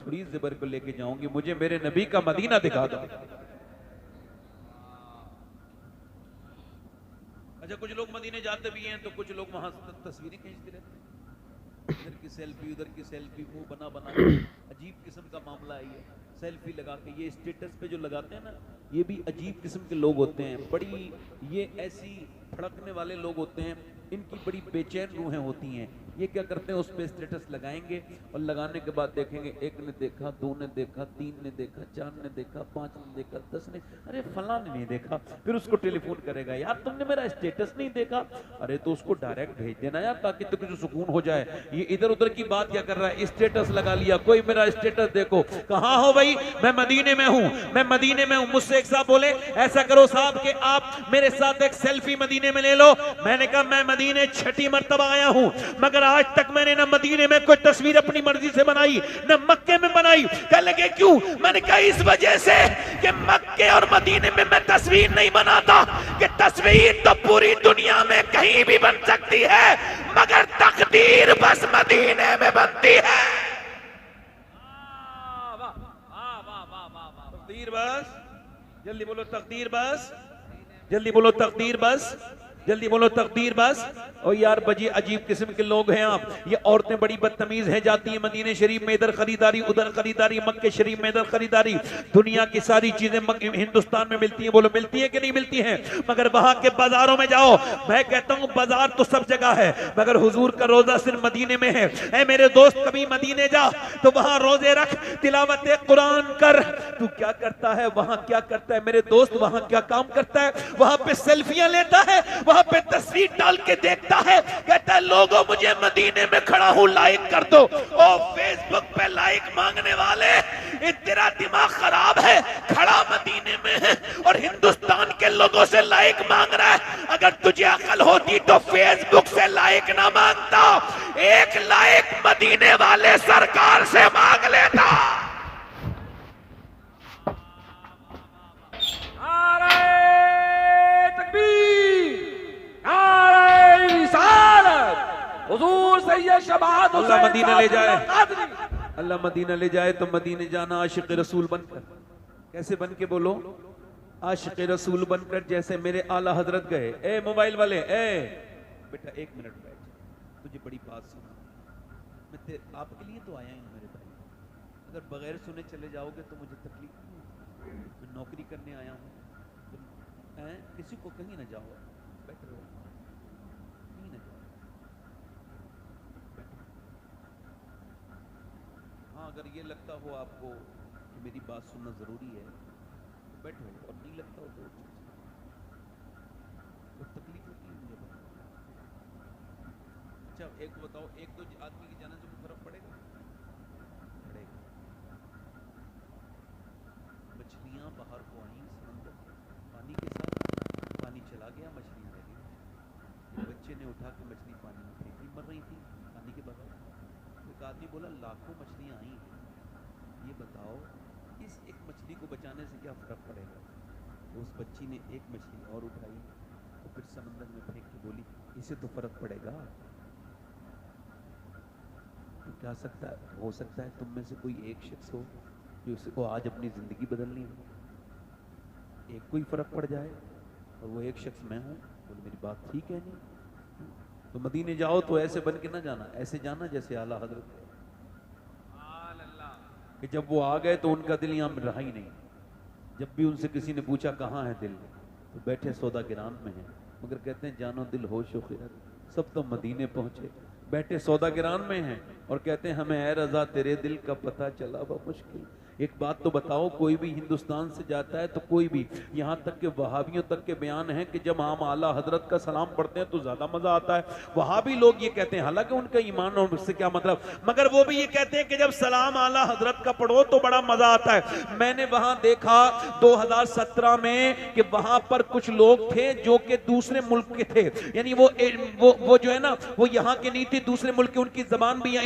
تھوڑی زبر کو لے کے جاؤں گی، مجھے میرے نبی کا مدینہ دکھا دو۔ اچھا کچھ لوگ مدینے جاتے بھی ہیں تو کچھ لوگ وہاں تصویریں کھینچتے رہتے ہیں، ادھر کی سیلفی ادھر کی سیلفی، منہ بنا بنا کے عجیب قسم کا معاملہ ہے یہ سیلفی لگا کے۔ یہ اسٹیٹس پہ جو لگاتے ہیں نا، یہ بھی عجیب قسم کے لوگ ہوتے ہیں، بڑی یہ ایسی پھڑکنے والے لوگ ہوتے ہیں، ان کی بڑی بے چین روحیں ہوتی ہیں۔ یہ کیا کرتے ہیں، اس پہ اسٹیٹس لگائیں گے اور لگانے کے بعد دیکھیں گے ایک نے دیکھا، دو نے دیکھا، تین نے دیکھا، چار نے دیکھا، پانچ نے دیکھا، 10 نے، ارے فلاں نے نہیں دیکھا۔ پھر اس کو ٹیلی فون کرے گا، یار تم نے میرا اسٹیٹس نہیں دیکھا، ارے تو اس کو ڈائریکٹ بھیج دینا یار تاکہ تجھے سکون ہو جائے۔ یہ ادھر ادھر کی بات کیا کر رہا ہے، اسٹیٹس لگا لیا، کوئی میرا اسٹیٹس دیکھو۔ کہاں ہو بھائی؟ میں مدینے میں ہوں، میں مدینے میں ہوں۔ مجھ سے ایک صاحب بولے ایسا کرو صاحب کہ آپ میرے ساتھ ایک سیلفی مدینے میں لے لو۔ میں نے کہا میں مدینے 6 مرتبہ آیا ہوں، مگر آج تک میں نے نہ مدینے میں کوئی تصویر اپنی مرضی سے بنائی نہ مکے میں بنائی۔ کہنے لگے کیوں؟ میں نے کہا اس وجہ سے کہ مکے اور مدینے میں میں تصویر نہیں بناتا، کہ تصویر تو پوری دنیا میں کہیں بھی بن سکتی ہے مگر تقدیر بس مدینے میں بنتی ہے۔ تقدیر بس، جلدی بولو تقدیر بس، جلدی بولو تقدیر بس، جلدی بولو تقدیر بس۔ اور یار بجی عجیب قسم کے لوگ ہیں آپ۔ یہ عورتیں بڑی بدتمیز ہیں، جاتی ہیں مدینے شریف میں ادھر خریداری ادھر خریداری، مکہ شریف میں ادھر خریداری۔ دنیا کی ساری چیزیں ہندوستان میں ملتی ہیں، بولو ملتی ہیں کہ نہیں ملتی ہیں؟ مگر وہاں کے بازاروں میں جاؤ، میں کہتا ہوں بازار تو سب جگہ ہے مگر حضور کا روزہ صرف مدینے میں ہے۔ اے میرے دوست کبھی مدینے جا تو وہاں روزے رکھ، تلاوت قرآن کر۔ تو کیا کرتا ہے وہاں، کیا کرتا ہے میرے دوست وہاں، کیا کام کرتا ہے وہاں پہ؟ سیلفیاں لیتا ہے، وہاں پہ تصویر ڈال کے دیکھتا ہے، کہتا ہے لوگوں مجھے مدینے میں کھڑا ہوں لائک کر دو۔ او فیس بک پہ لائک مانگنے والے، تیرا دماغ خراب ہے، کھڑا مدینے میں ہے اور ہندوستان کے لوگوں سے لائک مانگ رہا ہے۔ اگر تجھے عقل ہوتی تو فیس بک سے لائک نہ مانگتا، ایک لائک مدینے والے سرکار سے مانگ لیتا۔ حضور سید شباب اللہ مدینہ لے جائے، اللہ مدینہ لے جائے تو مدینہ جانا عاشق رسول بن کر۔ کیسے بن کے بولو؟ عاشق رسول بن کر، جیسے میرے اعلیٰ حضرت گئے۔ اے موبائل والے، اے بیٹا 1 منٹ بیٹھ، تجھے بڑی بات سنا۔ میں آپ کے لیے تو آیا ہوں میرے بھائی، اگر بغیر سنے چلے جاؤ گے تو مجھے تکلیف نہیں ہوگی۔ میں نوکری کرنے آیا ہوں، کسی کو کہیں نہ جاؤ، بیٹھ رہو، کہیں نہ جاؤ۔ ہاں اگر یہ لگتا ہو آپ کو کہ میری بات سننا ضروری ہے تو بیٹھو، اور نہیں لگتا ہو تو تکلیف ہوتی ہے مجھے بتاؤ۔ اچھا ایک بتاؤ، 1-2 آدمی کی جانے سے کوئی فرق پڑے گا؟ پڑے گا۔ مچھلیاں باہر کو آئیں سمندر پانی کے ساتھ، پانی چلا گیا، مچھلیاں رہ گئی۔ بچے نے اٹھا کے مچھلی پانی میں پھینکی، مر رہی تھی پانی کے بغیر۔ ایک آدمی بولا لاکھوں مچھلیاں آئیں ہیں، یہ بتاؤ اس ایک مچھلی کو بچانے سے کیا فرق پڑے گا؟ تو اس بچی نے ایک مچھلی اور اٹھائی اور پھر سمندر میں پھینک کے بولی اسے تو فرق پڑے گا۔ تو کیا ہو سکتا ہے تم میں سے کوئی ایک شخص ہو جو اس کو آج اپنی زندگی بدلنی ہو، ایک کوئی فرق پڑ جائے اور وہ ایک شخص میں ہوں؟ بولے میری بات ٹھیک ہے نہیں؟ تو مدینے جاؤ تو ایسے بن کے نہ جانا، ایسے جانا جیسے اعلیٰ حضرت ہے کہ جب وہ آ گئے تو ان کا دل یہاں میں رہا ہی نہیں۔ جب بھی ان سے کسی نے پوچھا کہاں ہے دل، تو بیٹھے سوداگران میں ہیں، مگر کہتے ہیں جانو دل ہوش و خیرت، سب تو مدینے پہنچے، بیٹھے سوداگران میں ہیں اور کہتے ہیں ہمیں اے رضا تیرے دل کا پتہ چلا بمشکل۔ ایک بات تو بتاؤ، کوئی بھی ہندوستان سے جاتا ہے تو کوئی بھی، یہاں تک کہ وہابیوں تک کے بیان ہیں کہ جب ہم اعلیٰ حضرت کا سلام پڑھتے ہیں تو زیادہ مزہ آتا ہے۔ وہابی لوگ یہ کہتے ہیں، حالانکہ ان کا ایمان اور اس سے کیا مطلب، مگر وہ بھی یہ کہتے ہیں کہ جب سلام اعلیٰ حضرت کا پڑھو تو بڑا مزہ آتا ہے۔ میں نے وہاں دیکھا 2017 میں کہ وہاں پر کچھ لوگ تھے جو کہ دوسرے ملک کے تھے، یعنی وہ جو ہے نا وہ یہاں کے نہیں تھے، دوسرے ملک کے، ان کی زبان بھی یہاں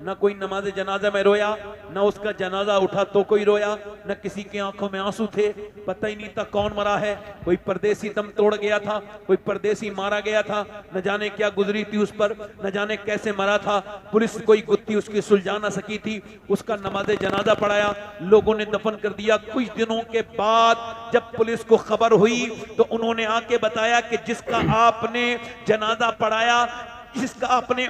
نہ کوئی نماز جنازہ میں رویا، نہ اس کا جنازہ اٹھا تو کوئی رویا، نہ کسی کی آنکھوں میں آنسو تھے، پتہ ہی نہیں تھا کون مرا ہے، کوئی پردیسی دم توڑ گیا تھا، کوئی پردیسی مارا گیا تھا، نہ جانے کیا گزری تھی اس پر، نہ جانے کیسے مرا تھا، پولیس کوئی گتی اس کی سلجھا نہ سکی تھی، اس کا نماز جنازہ پڑھایا، لوگوں نے دفن کر دیا۔ کچھ دنوں کے بعد جب پولیس کو خبر ہوئی تو انہوں نے آ کے بتایا کہ جس کا آپ نے جنازہ پڑھایا، جس کا آپ نے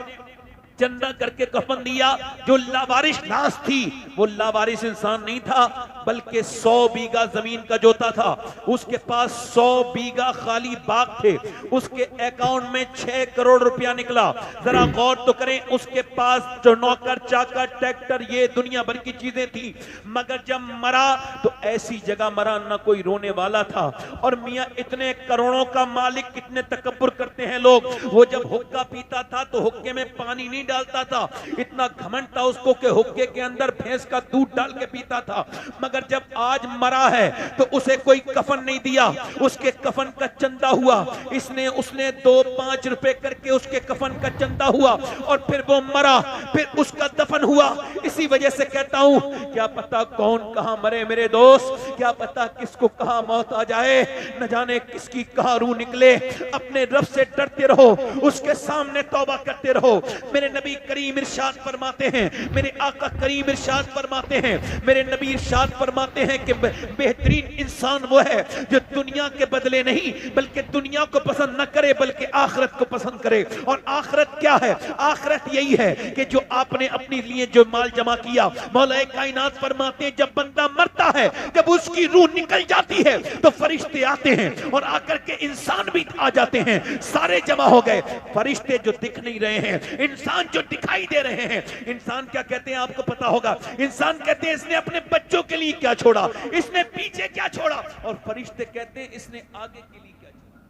چندہ کر کے کفن دیا، جو لاوارث لاش تھی، وہ لاوارث انسان نہیں تھا بلکہ 100 بیگھہ زمین کا جوتا تھا، اس کے پاس 100 بیگھہ خالی باغ تھے، اس کے اکاؤنٹ میں 6 کروڑ روپیہ نکلا۔ ذرا غور تو کریں، اس کے پاس جو نوکر چاکر ٹریکٹر یہ دنیا بھر کی چیزیں تھیں، مگر جب مرا تو ایسی جگہ مرا نہ کوئی رونے والا تھا۔ اور میاں اتنے کروڑوں کا مالک کتنے تکبر کرتے ہیں لوگ، وہ جب حقہ پیتا تھا تو حقے میں پانی نہیں ڈالتا تھا، اتنا گھمنڈ تھا اس کو کہ حقے کے اندر بھینس کا دودھ ڈال کے پیتا تھا، مگر جب آج مرا ہے تو اسے کوئی کفن نہیں دیا، اس کے کفن کا چندہ ہوا، اس نے 2-5 روپے کر کے اس کے کفن کا چندہ ہوا، اور پھر وہ مرا، پھر اس کا دفن ہوا۔ اسی وجہ سے کہتا ہوں، کیا پتا کون کہاں مرے میرے دوست، کیا پتا کس کو کہاں موت آ جائے، نہ جانے کس کی کہاں روح نکلے۔ اپنے رب سے ڈرتے رہو، اس کے سامنے توبہ کرتے رہو۔ میرے نبی کریم ارشاد فرماتے ہیں، میرے آقا کریم ارشاد فرماتے ہیں، میرے نبی ارشاد فرماتے ہیں کہ بہترین انسان وہ ہے جو دنیا کے بدلے نہیں بلکہ دنیا کو پسند نہ کرے بلکہ آخرت کو پسند کرے۔ اور آخرت کیا ہے؟ آخرت یہی ہے کہ جو آپ نے اپنے لیے جو مال جمع کیا، مولا کائنات فرماتے ہیں جب بندہ مرتا ہے، جب اس کی روح نکل جاتی ہے تو فرشتے آتے ہیں اور آ کر کے انسان بھی آ جاتے ہیں، سارے جمع ہو گئے، فرشتے جو دکھ نہیں رہے ہیں، انسان جو دکھائی دے رہے ہیں۔ انسان کیا کہتے ہیں آپ کو پتا ہوگا، انسان کہتے ہیں اس نے اپنے بچوں کے لیے کیا چھوڑا، اس نے پیچھے کیا چھوڑا، اور فرشتے کہتے ہیں اس نے آگے کے لیے کیا چھوڑا،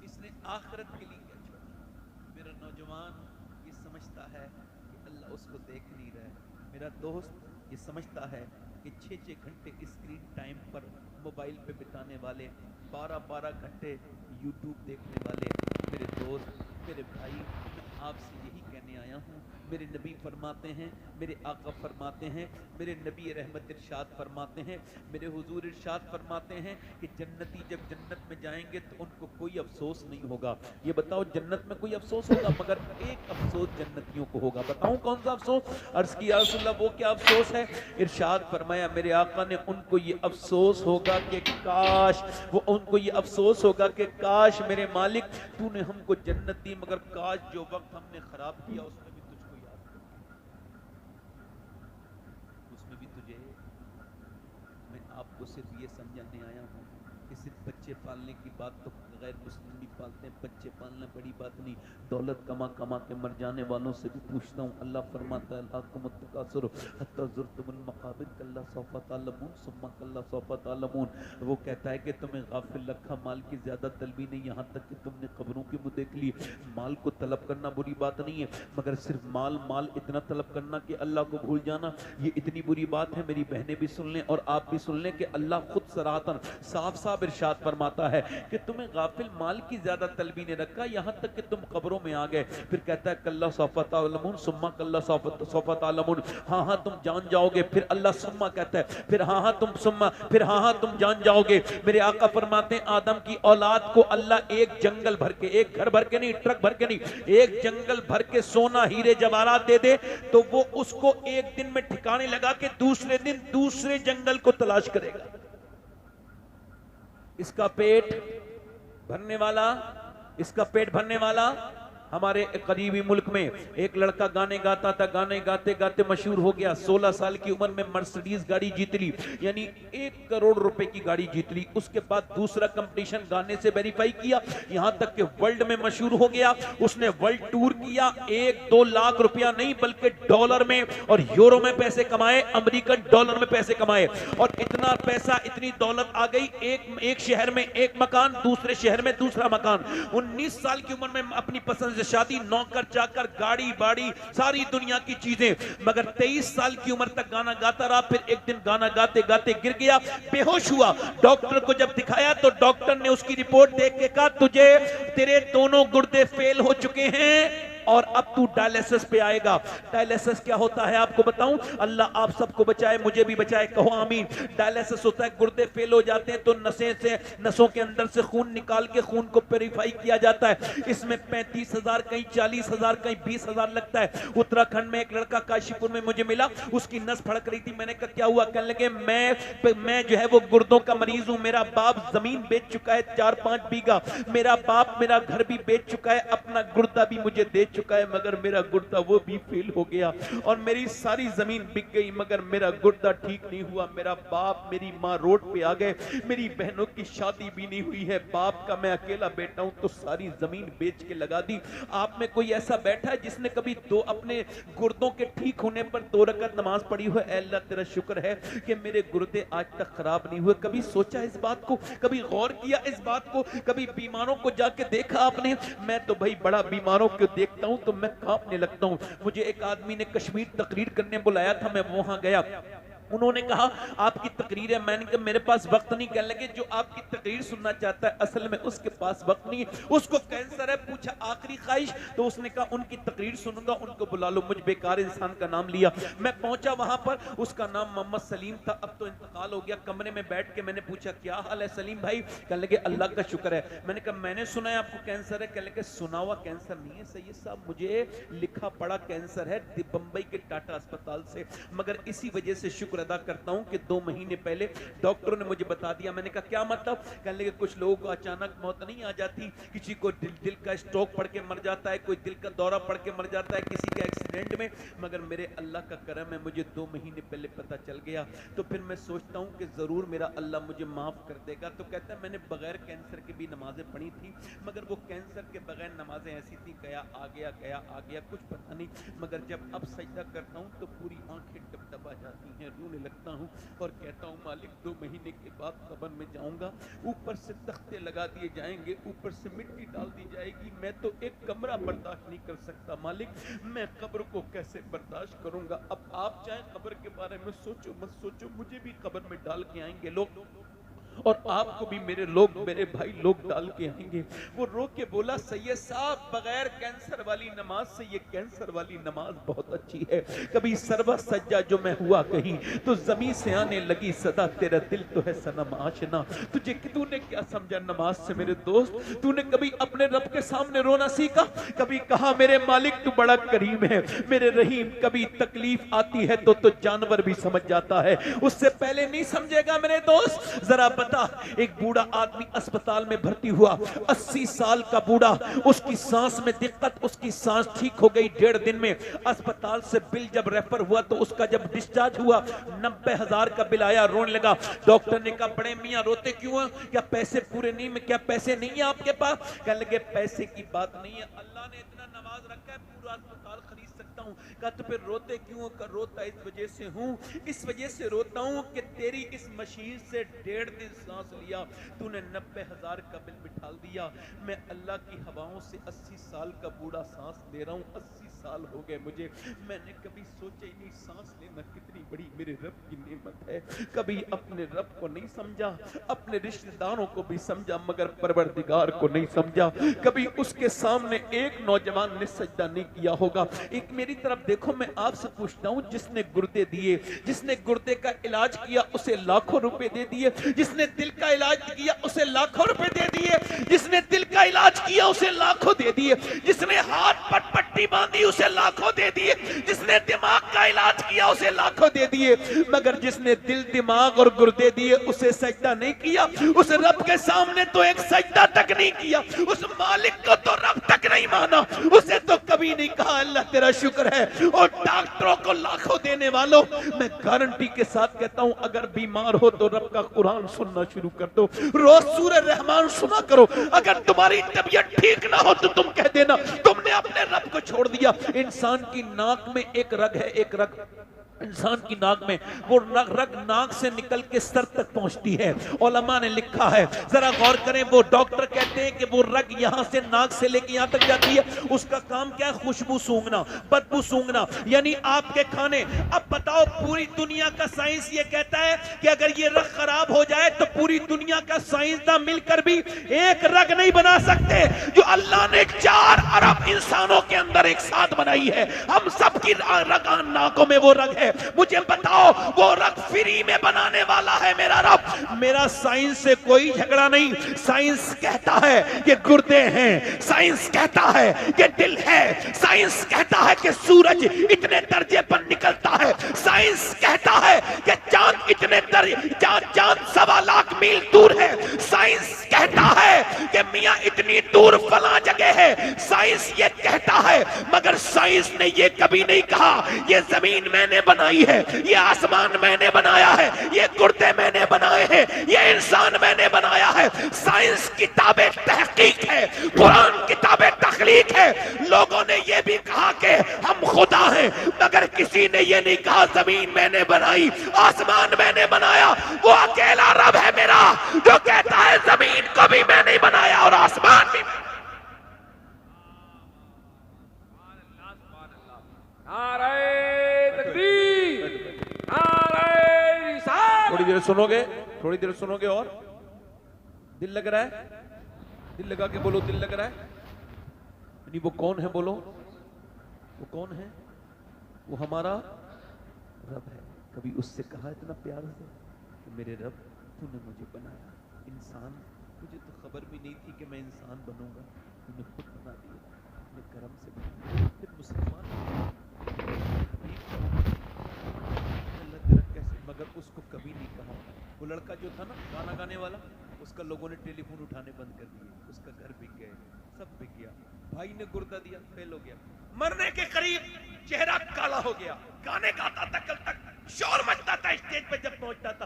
اس نے آخرت کے لیے کیا چھوڑا۔ میرا نوجوان یہ سمجھتا ہے کہ اللہ اس کو دیکھ نہیں رہا ہے، میرا دوست یہ سمجھتا ہے کہ 6 گھنٹے اسکرین ٹائم پر موبائل پہ بتانے والے، 12 گھنٹے یوٹیوب دیکھنے والے، میرے دوست میرے بھائی، میں آپ سے یہی کہنے آیا ہوں، میرے نبی فرماتے ہیں، میرے آقا فرماتے ہیں، میرے نبی رحمت ارشاد فرماتے ہیں، میرے حضور ارشاد فرماتے ہیں کہ جنتی جب جنت میں جائیں گے تو ان کو کوئی افسوس نہیں ہوگا۔ یہ بتاؤ جنت میں کوئی افسوس ہوگا؟ مگر ایک افسوس جنتیوں کو ہوگا، بتاؤں کون سا افسوس؟ عرض کی یا رسول اللہ وہ کیا افسوس ہے؟ ارشاد فرمایا میرے آقا نے، ان کو یہ افسوس ہوگا کہ کاش، وہ ان کو یہ افسوس ہوگا کہ کاش میرے مالک تو نے ہم کو جنت دی، مگر کاش جو وقت ہم نے خراب کیا اس میں بھی تجھ کو یاد کر، اس میں بھی تجھے۔ میں آپ کو صرف یہ سمجھانے آیا ہوں کہ صرف بچے پالنے کی بات تو غیر مسلم بھی پالتے ہیں، بچے پالنا بڑی بات نہیں، دولت کما کما کے مر جانے والوں سے بھی پوچھتا ہوں۔ اللہ فرماتا ہے الہاکم التکاثر حتی زرتم المقابر کلا سوف تعلمون ثم کلا سوف تعلمون۔ وہ کہتا ہے کہ تمہیں غافل رکھا، مال کی زیادہ طلبی نہیں، یہاں تک کہ تم نے قبروں کی منہ دیکھ لی۔ مال کو طلب کرنا بری بات نہیں ہے، مگر صرف مال اتنا طلب کرنا کہ اللہ کو بھول جانا، یہ اتنی بری بات ہے۔ میری بہنیں بھی سن لیں اور آپ بھی سن لیں کہ اللہ خود صراحتاً صاف ارشاد فرماتا ہے کہ تمہیں غافل مال کی زیادہ طلبی نے رکھا یہاں تک کہ تم قبروں میں آ گئے۔ پھر کہتا ہے کلا سوف تعلمون ثم کلا سوف تعلمون، ہاں تم جان جاؤ گے۔ پھر اللہ ثم کہتا ہے، پھر ہاں تم جان جاؤ گے۔ میرے آقا فرماتے ہیں آدم کی اولاد کو اللہ ایک جنگل بھر کے، ایک گھر بھر کے نہیں، ٹرک بھر کے نہیں، ایک جنگل بھر کے سونا ہیرے جواہرات دے دے تو وہ اس کو ایک دن میں ٹھکانے لگا کے دوسرے دن دوسرے جنگل کو تلاش کرے گا۔ اس کا پیٹ بھرنے والا ہمارے قریبی ملک میں ایک لڑکا گانے گاتا تھا، گانے گاتے گاتے مشہور ہو گیا، 16 سال کی عمر میں مرسڈیز گاڑی جیت لی، یعنی 1 کروڑ روپے کی گاڑی جیت لی۔ اس کے بعد دوسرا کمپٹیشن گانے سے ویریفائی کیا، یہاں تک کہ ورلڈ میں مشہور ہو گیا۔ اس نے ورلڈ ٹور کیا، 1-2 لاکھ روپیہ نہیں بلکہ ڈالر میں اور یورو میں پیسے کمائے، امریکن ڈالر میں پیسے کمائے، اور اتنا پیسہ اتنی دولت آ گئی، ایک شہر میں ایک مکان، دوسرے شہر میں دوسرا مکان۔ 19 سال کی عمر میں اپنی پسند شادی، نوکر چاکر، گاڑی باڑی، ساری دنیا کی چیزیں، مگر 23 سال کی عمر تک گانا گاتا رہا۔ پھر ایک دن گانا گاتے گاتے گر گیا، بے ہوش ہوا۔ ڈاکٹر کو جب دکھایا تو ڈاکٹر نے اس کی رپورٹ دیکھ کے کہا تیرے دونوں گردے فیل ہو چکے ہیں، اور اب تو ڈائلیسس پہ آئے گا۔ ڈائلیسس کیا ہوتا ہے آپ کو بتاؤں؟ اللہ آپ سب کو بچائے، مجھے بھی بچائے، کہو آمین۔ ڈائلیسس ہوتا ہے گردے فیل ہو جاتے ہیں تو نسوں کے اندر سے خون نکال کے خون کو پیوریفائی کیا جاتا ہے۔ اس میں 35,000 کہیں 40,000 کہیں 20,000 لگتا ہے۔ اتراکھنڈ میں ایک لڑکا کاشی پور میں مجھے ملا، اس کی نس پھڑک رہی تھی، میں نے کہا کیا ہوا؟ کہنے لگے میں جو ہے وہ گردوں کا مریض ہوں، میرا باپ زمین بیچ چکا ہے 4-5 بیگہ، میرا باپ میرا گھر بھی بیچ چکا ہے، اپنا گردہ بھی مجھے دے چکا ہے، مگر میرا گردہ وہ بھی فیل ہو گیا اور میری ساری زمین بک گئی، مگر میرا گردہ ٹھیک نہیں ہوا۔ میرا باپ میری ماں روڈ پہ آ گئے، میری بہنوں کی شادی بھی نہیں ہوئی ہے، باپ کا میں اکیلا بیٹا ہوں تو ساری زمین بیچ کے لگا دی۔ آپ میں کوئی ایسا بیٹھا ہے جس نے کبھی اپنے گردوں کے ٹھیک ہونے پر 2 رکعت نماز پڑھی ہوئے؟ اے اللہ تیرا شکر ہے کہ میرے گردے آج تک خراب نہیں ہوئے۔ کبھی سوچا اس بات کو؟ کبھی غور کیا اس بات کو؟ کبھی بیماروں کو جا کے دیکھا آپ نے؟ میں تو بھائی بڑا بیماروں کو دیکھتا ہوں تو میں کانپنے لگتا ہوں۔ مجھے ایک آدمی نے کشمیر تقریر کرنے بلایا تھا، میں وہاں گیا، انہوں نے کہا آپ کی تقریر ہے، میں نے کہا میرے پاس وقت نہیں۔ کہنے لگے جو آپ کی تقریر سننا چاہتا ہے اصل میں اس کے پاس وقت نہیں ہے، اس کو کینسر ہے۔ پوچھا آخری خواہش؟ تو اس نے کہا ان کی تقریر سنوں گا، ان کو بلا لو۔ مجھ بیکار انسان کا نام لیا، میں پہنچا وہاں پر، اس کا نام محمد سلیم تھا، اب تو انتقال ہو گیا۔ کمرے میں بیٹھ کے میں نے پوچھا کیا حال ہے سلیم بھائی؟ کہنے لگے اللہ کا شکر ہے۔ میں نے کہا میں نے سنا ہے آپ کو کینسر ہے؟ کہنے لگے سنا ہوا کینسر نہیں ہے سید صاحب، مجھے لکھا پڑا کینسر ہے بمبئی کے ٹاٹا اسپتال سے، مگر اسی وجہ سے شکر ادا کرتا ہوں کہ 2 مہینے پہلے ڈاکٹروں نے مجھے بتا دیا۔ میں نے کہا کیا مطلب؟ کہنے لگے کچھ لوگوں کو اچانک موت نہیں آ جاتی، کسی کو دل کا اسٹروک پڑ کے مر جاتا ہے، کوئی دل کا دورہ پڑ کے مر جاتا ہے کسی کے ایکسیڈنٹ میں، مگر میرے اللہ کا کرم ہے مجھے 2 مہینے پہلے پتہ چل گیا۔ تو پھر میں سوچتا ہوں کہ ضرور میرا اللہ مجھے معاف کر دے گا۔ تو کہتا ہے میں نے بغیر کینسر کے بھی نمازیں پڑھی تھی، مگر وہ کینسر کے بغیر نمازیں ایسی تھی، گیا آ گیا کچھ پتہ نہیں، مگر جب اب سجدہ کرتا ہوں تو پوری آنکھیں ڈبڈبا جاتی ہیں، رونے لگتا ہوں اور کہتا ہوں مالک 2 مہینے کے بعد قبر میں جاؤں گا، اوپر سے تختے لگا دیے جائیں گے، اوپر سے مٹی ڈال دی جائے گی، میں تو ایک کمرہ برداشت نہیں کر سکتا مالک، میں قبر کو کیسے برداشت کروں گا؟ اب آپ چاہیں قبر کے بارے میں سوچو مت سوچو، مجھے بھی قبر میں ڈال کے آئیں گے لوگ، اور آپ کو بھی میرے بھائی لوگ ڈال کے آئیں گے۔ وہ رو کے بولا سید صاحب بغیر کینسر والی نماز سے یہ کینسر والی نماز بہت اچھی ہے۔ کبھی سرور سجا جو میں ہوا کہیں تو زمین سے آنے لگی صدا، تیرا دل تو ہے صنم آشنا، تو نے کیا سمجھا نماز سے میرے دوست؟ تو نے کبھی اپنے رب کے سامنے رونا سیکھا؟ کبھی کہا میرے مالک تو بڑا کریم ہے، میرے رحیم، کبھی تکلیف آتی ہے تو جانور بھی سمجھ جاتا ہے، اس سے پہلے نہیں سمجھے گا میرے دوست؟ ذرا بتا، ایک بوڑھا آدمی اسپتال میں بھرتی ہوا، 80 سال کا بوڑھا، اس کی سانس میں دقت، اس کی سانس ٹھیک ہو گئی 1.5 دن میں، اسپتال سے بل جب ریفر ہوا تو اس کا جب ڈسچارج ہوا 90,000 کا بل آیا، رونے لگا۔ ڈاکٹر نے کہا بڑے میاں روتے کیوں ہیں؟ کیا پیسے پورے نہیں میں؟ کیا پیسے نہیں ہیں آپ کے پاس؟ کہنے لگے پیسے کی بات نہیں ہے، اللہ نے اتنا نواز رکھا ہے پورا اسپتال خرید سکتا ہوں۔ کہا تو پھر روتے کیوں؟ کہ روتا اس وجہ سے ہوں، اس وجہ سے روتا ہوں کہ تیری اس مشین سے 1.5 دن سانس لیا، تو نے 90,000 کا بل بٹھال دیا۔ میں اللہ کی ہواؤں سے 80 سال کا بوڑھا سانس لے رہا ہوں، 80 سال ہو گئے مجھے، میں نے کبھی سوچا ہی نہیں سانس لینا کتنی بڑی میرے رب کی نعمت ہے۔ کبھی اپنے رب کو نہیں سمجھا، اپنے رشتہ داروں کو بھی سمجھا مگر پروردگار کو نہیں سمجھا۔ کبھی اس کے سامنے ایک نوجوان نے سجدہ نہیں کیا ہوگا۔ ایک میری طرف دیکھو، میں آپ سے پوچھتا ہوں، جس نے گردے دیے، جس نے گردے کا علاج کیا اسے لاکھوں روپے دے دیے، جس نے دل کا علاج کیا اسے لاکھوں روپے دے دیے، جس نے دل کا علاج کیا اسے لاکھوں دے دیے، جس نے ہاتھ پر پٹی باندھی اسے لاکھوں دے دیے، جس نے دماغ کا علاج کیا اسے لاکھوں دے دیے، مگر جس نے دل دماغ اور گردے دیے اسے سجدہ نہیں کیا، اس رب کے سامنے تو ایک سجدہ تک نہیں کیا، اس مالک کو تو رب تک نہیں مانا، اسے تو کبھی نہیں کہا اللہ تیرا شکر ہے۔ اور ڈاکٹروں کو لاکھوں دینے والوں، میں گارنٹی کے ساتھ کہتا ہوں اگر بیمار ہو تو رب کا قرآن سننا شروع کر دو، روز سورہ رحمان سنا کرو، اگر تمہاری طبیعت ٹھیک نہ ہو تو تم کہہ دینا تم نے اپنے رب کو چھوڑ دیا۔ انسان کی ناک میں ایک رگ ہے، ایک رگ انسان کی ناک میں وہ رگ ناک سے نکل کے سر تک پہنچتی ہے. علماء نے لکھا ہے, ذرا غور کریں, وہ ڈاکٹر کہتے ہیں کہ وہ رگ یہاں سے ناک سے لے کے یہاں تک جاتی ہے, اس کا کام کیا ہے؟ خوشبو سونگنا, بدبو سونگنا, یعنی آپ کے کھانے. اب بتاؤ, پوری دنیا کا سائنس یہ کہتا ہے کہ اگر یہ رگ خراب ہو جائے تو پوری دنیا کا سائنسداں مل کر بھی ایک رگ نہیں بنا سکتے جو اللہ نے 4 ارب انسانوں کے اندر ایک ساتھ بنائی ہے. ہم سب کی رگان ناکوں میں وہ رگ ہے. مجھے بتاؤ, وہ رگ فری میں بنانے والا ہے میرا رب. میرا سائنس سے کوئی جھگڑا نہیں. سائنس کہتا ہے کہ گردے ہیں, سائنس کہتا ہے کہ دل ہے, سائنس کہتا ہے کہ سورج اتنے درجے پر نکلتا ہے, سائنس کہتا ہے کہ چاند اتنے چاند 1.25 لاکھ میل دور ہے, سائنس کہتا ہے کہ میاں اتنی دور فلاں جگہ ہے, سائنس یہ کہتا ہے. مگر سائنس نے یہ کبھی نہیں کہا یہ زمین میں نے بنائی ہے, یہ آسمان میں نے بنایا ہے, یہ گردے میں نے بنائے ہیں, یہ انسان میں نے بنایا ہے. سائنس کتاب تحقیق ہے, قرآن کتاب تخلیق ہے. لوگوں نے یہ بھی کہا کہ ہم خدا ہیں, مگر کسی نے یہ نہیں کہا زمین میں نے بنائی, آسمان میں نے بنایا. وہ اکیلا رب ہے میرا جو کہتا ہے زمین کو بھی میں نے بنایا اور آسمان بھی. نعرہ تکبیر, نعرہ رسالت. تھوڑی دیر سنو گے, تھوڑی دیر سنو گے. اور دل لگ رہا ہے, دل لگا کے بولو, دل لگ رہا ہے. یعنی وہ کون ہے؟ بولو, وہ کون ہے؟ وہ ہمارا رب ہے. کبھی اس سے کہا اتنا پیار سے کہ میرے رب تو نے مجھے بنایا انسان, مجھے تو خبر بھی نہیں تھی کہ میں انسان بنوں گا, تو نے خود بنا دیا اپنے کرم سے بنا. پھر مسلمان اللہ تیرا کیسے, مگر اس کو کبھی نہیں کہا. وہ لڑکا جو تھا نا گانا گانے والا, اس کا لوگوں نے ٹیلی فون اٹھانے بند کر دیے, اس کا گھر بک گئے, سب بک گیا. بھائی نے گردہ دیا, فیل ہو گیا, مرنے کے قریب, چہرہ کالا ہو گیا. گانے گاتا تھا کل تک, شور مچتا تھا اسٹیج پہ جب پہنچتا تھا.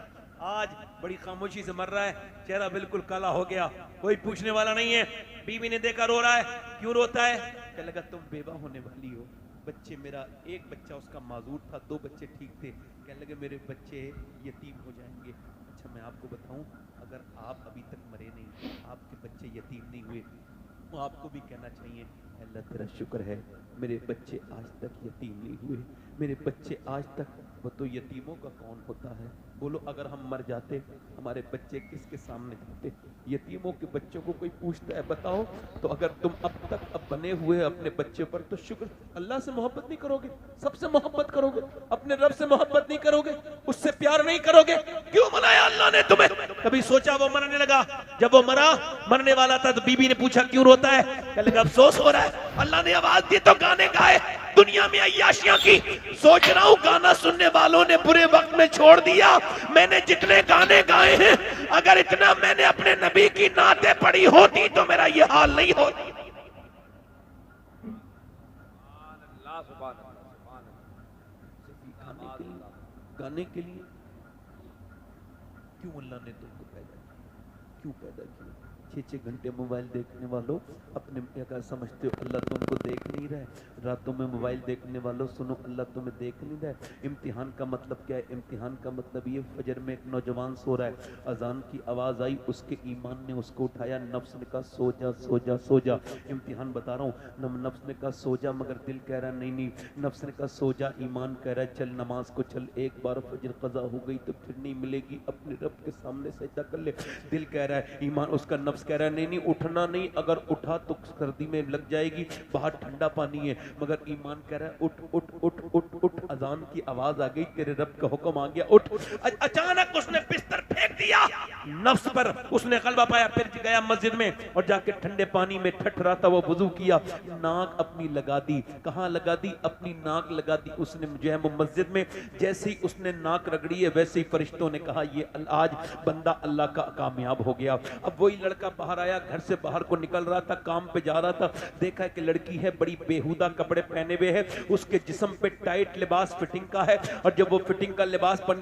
آج بڑی خاموشی سے مر رہا ہے, چہرہ بالکل کالا ہو گیا, کوئی پوچھنے والا نہیں ہے. بیوی نے دیکھا رو رہا ہے, کیوں روتا ہے؟ کہنے لگا تم بیوہ ہونے والی ہو, بچے, میرا ایک بچہ اس کا معذور تھا, 2 بچے ٹھیک تھے. کہنے لگے میرے بچے یتیم ہو جائیں گے. اچھا میں آپ کو بتاؤں, اگر آپ ابھی تک مرے نہیں, آپ کے بچے یتیم نہیں ہوئے, تو آپ کو بھی کہنا چاہیے اللہ تیرا شکر ہے میرے بچے آج تک یتیم نہیں ہوئے, میرے بچے آج تک. وہ تو یتیموں کا کون ہوتا ہے؟ بولو, اگر ہم مر جاتے ہمارے بچے کس کے سامنے جاتے؟ یتیموں کے بچوں کو کوئی پوچھتا ہے؟ بتاؤ. تو اگر تم اب تک اب بنے ہوئے اپنے بچے پر, تو شکر. اللہ سے محبت نہیں کرو گے؟ سب سے محبت کرو گے, اپنے رب سے محبت نہیں کرو گے, اس سے پیار نہیں کرو گے؟ کیوں بنایا اللہ نے تمہیں؟ کبھی سوچا وہ مرنے لگا, جب وہ مرا, مرنے والا تھا, تو بی بی نے پوچھا کیوں روتا ہے؟ کہنے لگا افسوس ہو رہا ہے. اللہ نے آواز دی تو گانے گائے, دنیا میں عیاشیاں کی. سوچ رہا ہوں گانا سننے والوں نے برے وقت میں چھوڑ دیا. میں نے جتنے گانے گائے ہیں, اگر اتنا میں نے اپنے نبی کی نعتیں پڑھی ہوتی تو میرا یہ حال نہیں ہوتا. گانے کے لیے کیوں اللہ نے تم کو پیدا کیا؟ کیوں پیدا کیا؟ 6 گھنٹے موبائل دیکھنے والوں, اپنے اگر سمجھتے ہو اللہ تم کو دیکھ نہیں رہا ہے, راتوں میں موبائل دیکھنے والوں سنو, اللہ تمہیں دیکھ نہیں رہا ہے. امتحان کا مطلب کیا ہے؟ امتحان کا مطلب یہ, فجر میں ایک نوجوان سو رہا ہے, اذان کی آواز آئی, اس کے ایمان نے اس کو اٹھایا, نفس نے کہا سو جا سو جا سو جا. امتحان بتا رہا ہوں, نفس نے کہا سو جا, مگر دل کہہ رہا نہیں نہیں. نفس نے کہا سو جا, ایمان کہہ رہا ہے چل نماز کو چل, ایک بار فجر قضا ہو گئی تو پھر نہیں ملے گی, اپنے رب کے سامنے سجدہ کر لے. دل کہہ رہا ہے, ایمان, اس کا نفس کہہ رہا ہے نہیں نہیں اٹھنا نہیں, اگر اٹھا تو سردی میں لگ جائے گی, باہر ٹھنڈا پانی ہے. مگر ایمان کہہ رہا ہے اٹھ اٹھ اٹھ اٹھ اٹھ, اذان کی آواز آ گئی, تیرے رب کا حکم آ گیا, اٹھ. اچانک اس نے بستر پھینک دیا نفس پر, اس نے غلبہ پایا, پھر گیا مسجد میں اور جا کے ٹھنڈے پانی میں ٹھٹھ رہا تھا, وہ وضو کیا, ناک اپنی لگا دی. کہاں لگا دی؟ اپنی ناک لگا دی اس نے جو ہے مسجد میں. جیسے ہی اس نے ناک رگڑی ہے, ویسے ہی فرشتوں نے کہا یہ آج بندہ اللہ کا کامیاب ہو گیا. اب وہی لڑکا باہر آیا, گھر سے باہر کو نکل رہا تھا, کام پہ جا رہا تھا, دیکھا کہ لڑکی ہے بڑی بیہودہ کپڑے پہنے ہوئے ہے, اس کے جسم پہ ٹائٹ لباس فٹنگ کا ہے, اور جب وہ فٹنگ کا لباس پہن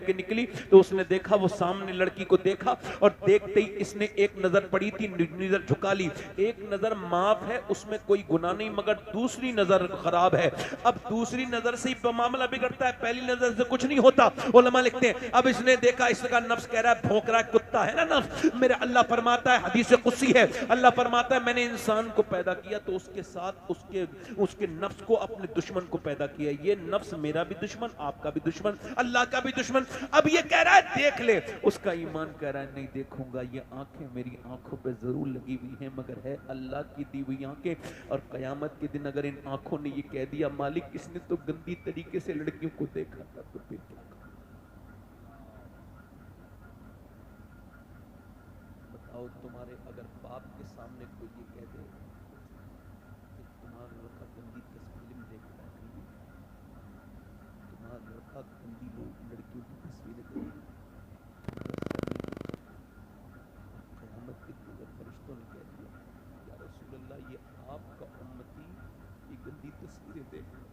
کے نکلی تو اس نے دیکھا وہ سامنے لڑکی کو دیکھا اور دیکھتے ہی اس نے ایک نظر پڑی تھی نظر جھکا لی. ایک نظر معاف ہے اس میں کوئی گناہ نہیں مگر دوسری نظر خراب ہے. اب دوسری نظر سے ہی معاملہ بگڑتا ہے, پہلی نظر سے کچھ نہیں ہوتا. علماء لکھتے ہیں اب اس نے دیکھا اس کا نفس کہہ رہا ہے بھونک رہا ہے, کتا ہے نا نفس. میرے اللہ فرماتا ہے حدیث قدسی ہے, اللہ فرماتا ہے میں نے انسان کو پیدا کیا تو اس کے ساتھ اس کے نفس کو اپنے دشمن کو پیدا کیا. یہ نفس میرا بھی دشمن, آپ کا بھی دشمن, اللہ کا بھی دشمن. اب یہ کہہ رہا ہے دیکھ لے, اس کا ایمان کہہ رہا ہے نہیں دیکھوں گا, یہ آنکھیں میری آنکھوں پہ ضرور لگی ہوئی ہیں مگر ہے اللہ کی دی ہوئی آنکھیں. اور قیامت کے دن اگر ان آنکھوں نے یہ کہہ دیا مالک اس نے تو گندی طریقے سے لڑکیوں کو دیکھا تھا تو پھر کیا کروں؟ بتاؤ تمہارے اگر باپ کے سامنے کوئی یہ کہہ دے کہ تمہارا لڑکا گندی تصویر میں دیکھتا ہے, تمہارا لڑکا گندی لڑکیوں کی تصویریں دیکھتا ہے, قیامت کے دن اگر فرشتوں نے کہہ دیا یا رسول اللہ یہ آپ کا امتی یہ گندی تصویریں دیکھ رہا ہے,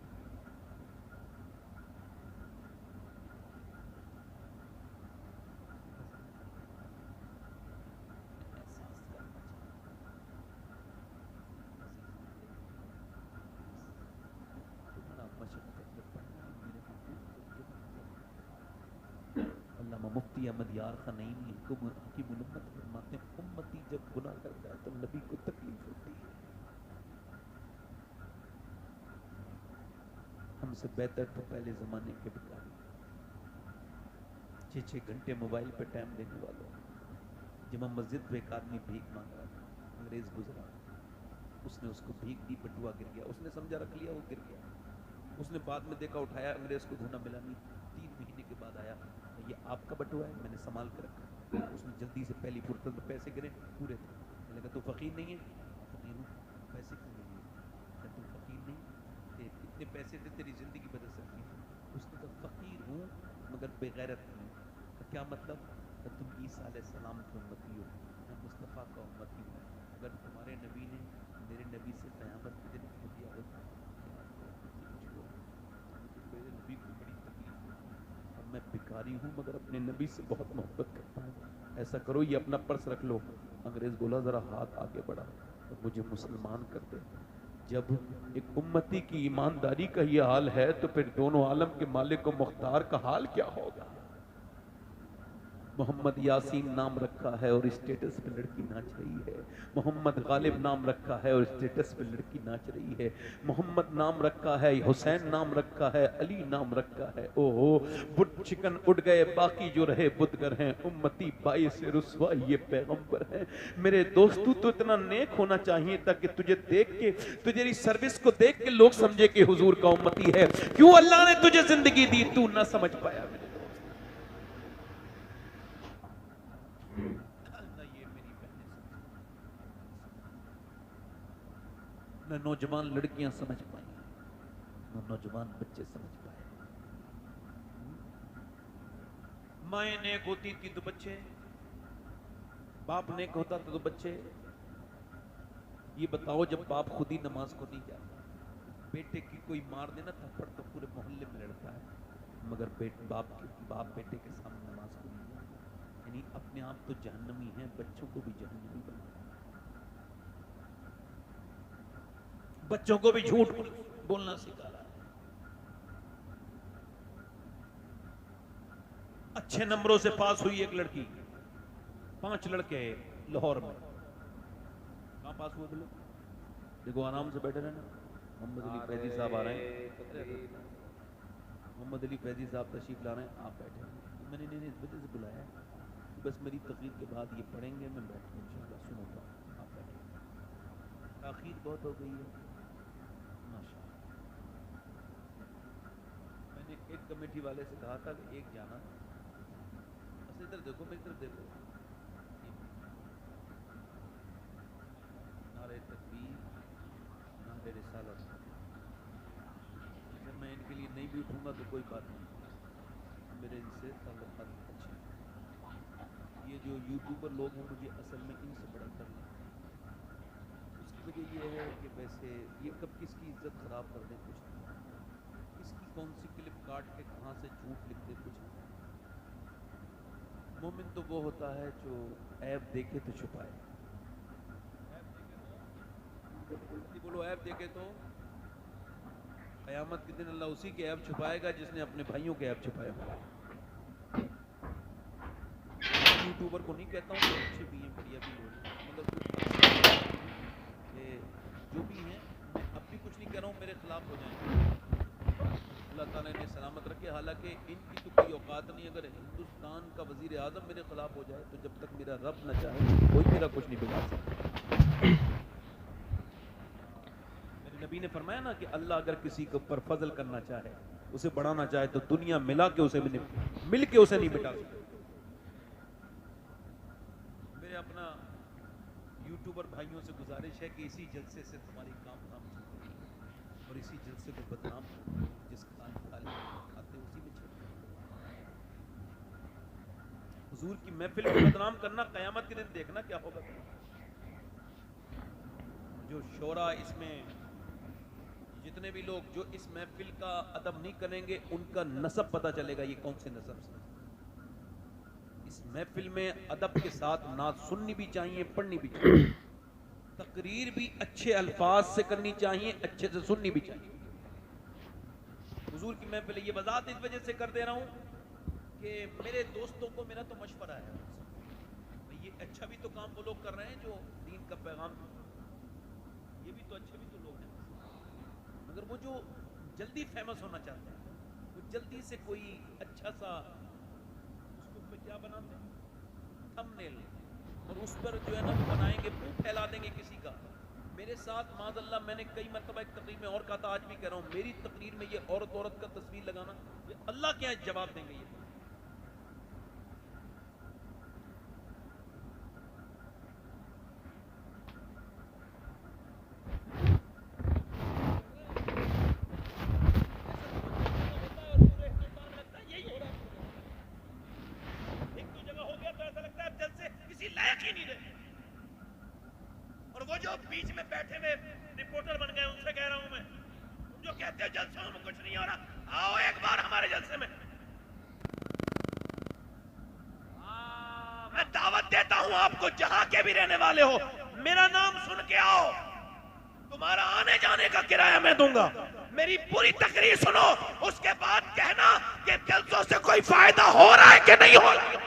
علامہ مفتی احمد یار خان نعیمی کی منمت فرماتے ہیں امتی جب گناہ کرتا ہے تو نبی کو تکلیف ہوتی ہے. ہم سے بہتر تو پہلے زمانے کے بکاری 6 گھنٹے موبائل پہ ٹائم دینے والوں. جمعہ مسجد پہ ایک آدمی بھیک مانگ رہا تھا, انگریز گزرا, اس نے اس کو بھیک دی, بٹوا گر گیا, اس نے سمجھا رکھ لیا, وہ گر گیا. اس نے بعد میں دیکھا اٹھایا, انگریز کو ڈھونڈا ملا نہیں. 3 مہینے کے بعد آیا, یہ آپ کا بٹوا ہے, میں نے سنبھال کے رکھا. اس نے جلدی سے پہلی فرصت میں پیسے گرے پورے تھے. میں نے کہا تو فقیر نہیں ہے؟ فقیر ہوں. پیسے کیوں نہیں ہے؟ تو فقیر نہیں کہ اتنے پیسے تھے تیری زندگی بدل سکتی تھی. اس نے کہا فقیر ہوں مگر بے غیرت نہیں. کیا مطلب؟ کہ تم عیسیٰ علیہ السلام کے امتی ہو, میں مصطفیٰ کا امتی ہوں. اگر تمہارے نبی نے میرے نبی سے قیامت کے دن کہہ دیا ہوتا میرے نبی کو بڑی تکلیف ہوتی ہے اور میں بھکاری ہوں مگر اپنے نبی سے بہت محبت کرتا ہوں, ایسا کرو یہ اپنا پرس رکھ لو. انگریز بولا ذرا ہاتھ آگے بڑھا اور مجھے مسلمان کر دے. جب ایک امتی کی ایمانداری کا یہ حال ہے تو پھر دونوں عالم کے مالک و مختار کا حال کیا ہوگا. محمد یاسین نام رکھا ہے اور اسٹیٹس پہ لڑکی ناچ رہی ہے. محمد غالب نام رکھا ہے اور اسٹیٹس پہ لڑکی ناچ رہی ہے. محمد نام رکھا ہے, حسین نام رکھا ہے, علی نام رکھا ہے. او ہو بت چکن اڑ گئے باقی جو رہے بدگر ہیں, امتی باعث رسوائی یہ پیغمبر ہیں. میرے دوستو تو اتنا نیک ہونا چاہیے تاکہ تجھے دیکھ کے تجھے سروس کو دیکھ کے لوگ سمجھے کہ حضور کا امتی ہے. کیوں اللہ نے تجھے زندگی دی تو نہ سمجھ پایا. نہ نوجوان لڑکیاں سمجھ پائیں, نہ نوجوان بچے سمجھ پائے. مائیں نیک ہوتی تھی تو بچے, باپ نیک ہوتا تھا تو بچے. یہ بتاؤ جب باپ خود ہی نماز کو نہیں جاتا, بیٹے کی کوئی مار دینا تھپڑ تو پورے محلے میں لڑتا ہے, مگر باپ بیٹے کے سامنے نماز کو نہیں جاتا. یعنی اپنے آپ تو جہنمی ہیں, بچوں کو بھی جہنمی بنا, بچوں کو بھی جھوٹ بولنا سکھا رہا ہے. اچھے نمبروں سے پاس ہوئی ایک لڑکی, 5 لڑکے لاہور میں. کہاں پاس ہوئے بولو؟ دیکھو آرام سے بیٹھے رہنا. محمد علی فیضی صاحب آ رہے ہیں, محمد علی فیضی صاحب تشریف لا رہے ہیں, آپ بیٹھے ہیں. میں نے انہیں اس وجہ سے بلایا بس میری تقریر کے بعد یہ پڑھیں گے, میں بیٹھ کے انشاءاللہ سنوں گا. آپ بیٹھیں. تاخیر بہت ہو گئی ہے ماشاءاللہ. میں نے ایک کمیٹی والے سے کہا تھا کہ ایک جانا, بس ادھر دیکھو, میری طرف دیکھو. نعرہ تکبیر, نعرہ رسالت. اگر میں ان کے لیے نہیں بھی اٹھوں گا تو کوئی بات نہیں, میرے ان سے تعلقات اچھے ہیں. یہ جو یوٹیوبر لوگ ہیں مجھے اصل میں ان سے بڑا ڈر لگتا ہے. اس کی وجہ یہ ہے کہ ویسے یہ کب کس کی عزت خراب کر دیں کچھ نہیں, کس کی کون سی کلپ کاٹ کے کہاں سے جھوٹ لکھ دے کچھ نہیں. مومن تو وہ ہوتا ہے جو عیب دیکھے تو چھپائے. بولو عیب دیکھے تو قیامت کے دن اللہ اسی کے عیب چھپائے گا جس نے اپنے بھائیوں کے عیب چھپائے ہوں. یوٹیوبر کو نہیں کہتا ہوں کہ اچھے بھی ہیں بڑھیا بھی لوگ ہیں، مطلب کہ جو بھی ہیں میں اب بھی کچھ نہیں کہہ رہا ہوں میرے خلاف ہو جائیں. اللہ تعالیٰ نے سلامت رکھے. حالانکہ ان کی تو کوئی اوقات نہیں. اگر ہندوستان کا وزیر اعظم میرے خلاف ہو جائے تو جب تک میرا رب نہ چاہے کوئی میرا کچھ نہیں بگاڑ سکتا. میرے نبی نے فرمایا نا کہ اللہ اگر کسی کے اوپر فضل کرنا چاہے اسے بڑھانا چاہے تو دنیا مل کے اسے نہیں مٹا سکتا. میرے اپنا یوٹیوبر بھائیوں سے گزارش ہے کہ اسی جلسے سے تمہاری کام چلتے ہیں اور اسی جلسے کو بدنام کرتے ہیں. جس کھاتے اسی میں چھوڑتے ہیں. حضور کی محفل کو بدنام کرنا قیامت کے دن دیکھنا کیا ہوگا. جو شورا اس میں جتنے بھی لوگ جو اس محفل کا ادب نہیں کریں گے ان کا نسب پتہ چلے گا یہ کون سے نسب سے. اس محفل میں ادب کے ساتھ نعت سننی بھی چاہیے پڑھنی بھی چاہیے. تقریر بھی اچھے الفاظ سے کرنی چاہیے اچھے سے سننی بھی چاہیے. حضور کی محفل یہ وضاحت اس وجہ سے کر دے رہا ہوں کہ میرے دوستوں کو میرا تو مشورہ ہے یہ اچھا بھی تو کام وہ لوگ کر رہے ہیں جو دین کا پیغام یہ بھی تو اچھے بھی تو لوگ ہیں مگر وہ جو جلدی فیمس ہونا چاہتے ہیں وہ جلدی سے کوئی اچھا سا اس کو کیا بناتے ہیں تھم نیل اور اس پر جو ہے نا وہ بنائیں گے منہ پھیلا دیں گے کسی کا. میرے ساتھ معاذ اللہ میں نے کئی مرتبہ ایک تقریر میں اور کہا تھا آج بھی کہہ رہا ہوں میری تقریر میں یہ عورت کا تصویر لگانا یہ اللہ کیا جواب دیں گے. یہ بیچ میں بیٹھے ہوئے رپورٹر بن گئے ان سے کہہ رہا ہوں میں تم جو کہتے ہو جلسوں میں کچھ نہیں ہو رہا آؤ ایک بار ہمارے جلسے میں. میں دعوت دیتا ہوں آپ کو جہاں کے بھی رہنے والے ہو میرا نام سن کے آؤ. تمہارا آنے جانے کا کرایہ میں دوں گا. میری پوری تقریر سنو اس کے بعد کہنا کہ جلسوں سے کوئی فائدہ ہو رہا ہے کہ نہیں ہو رہا.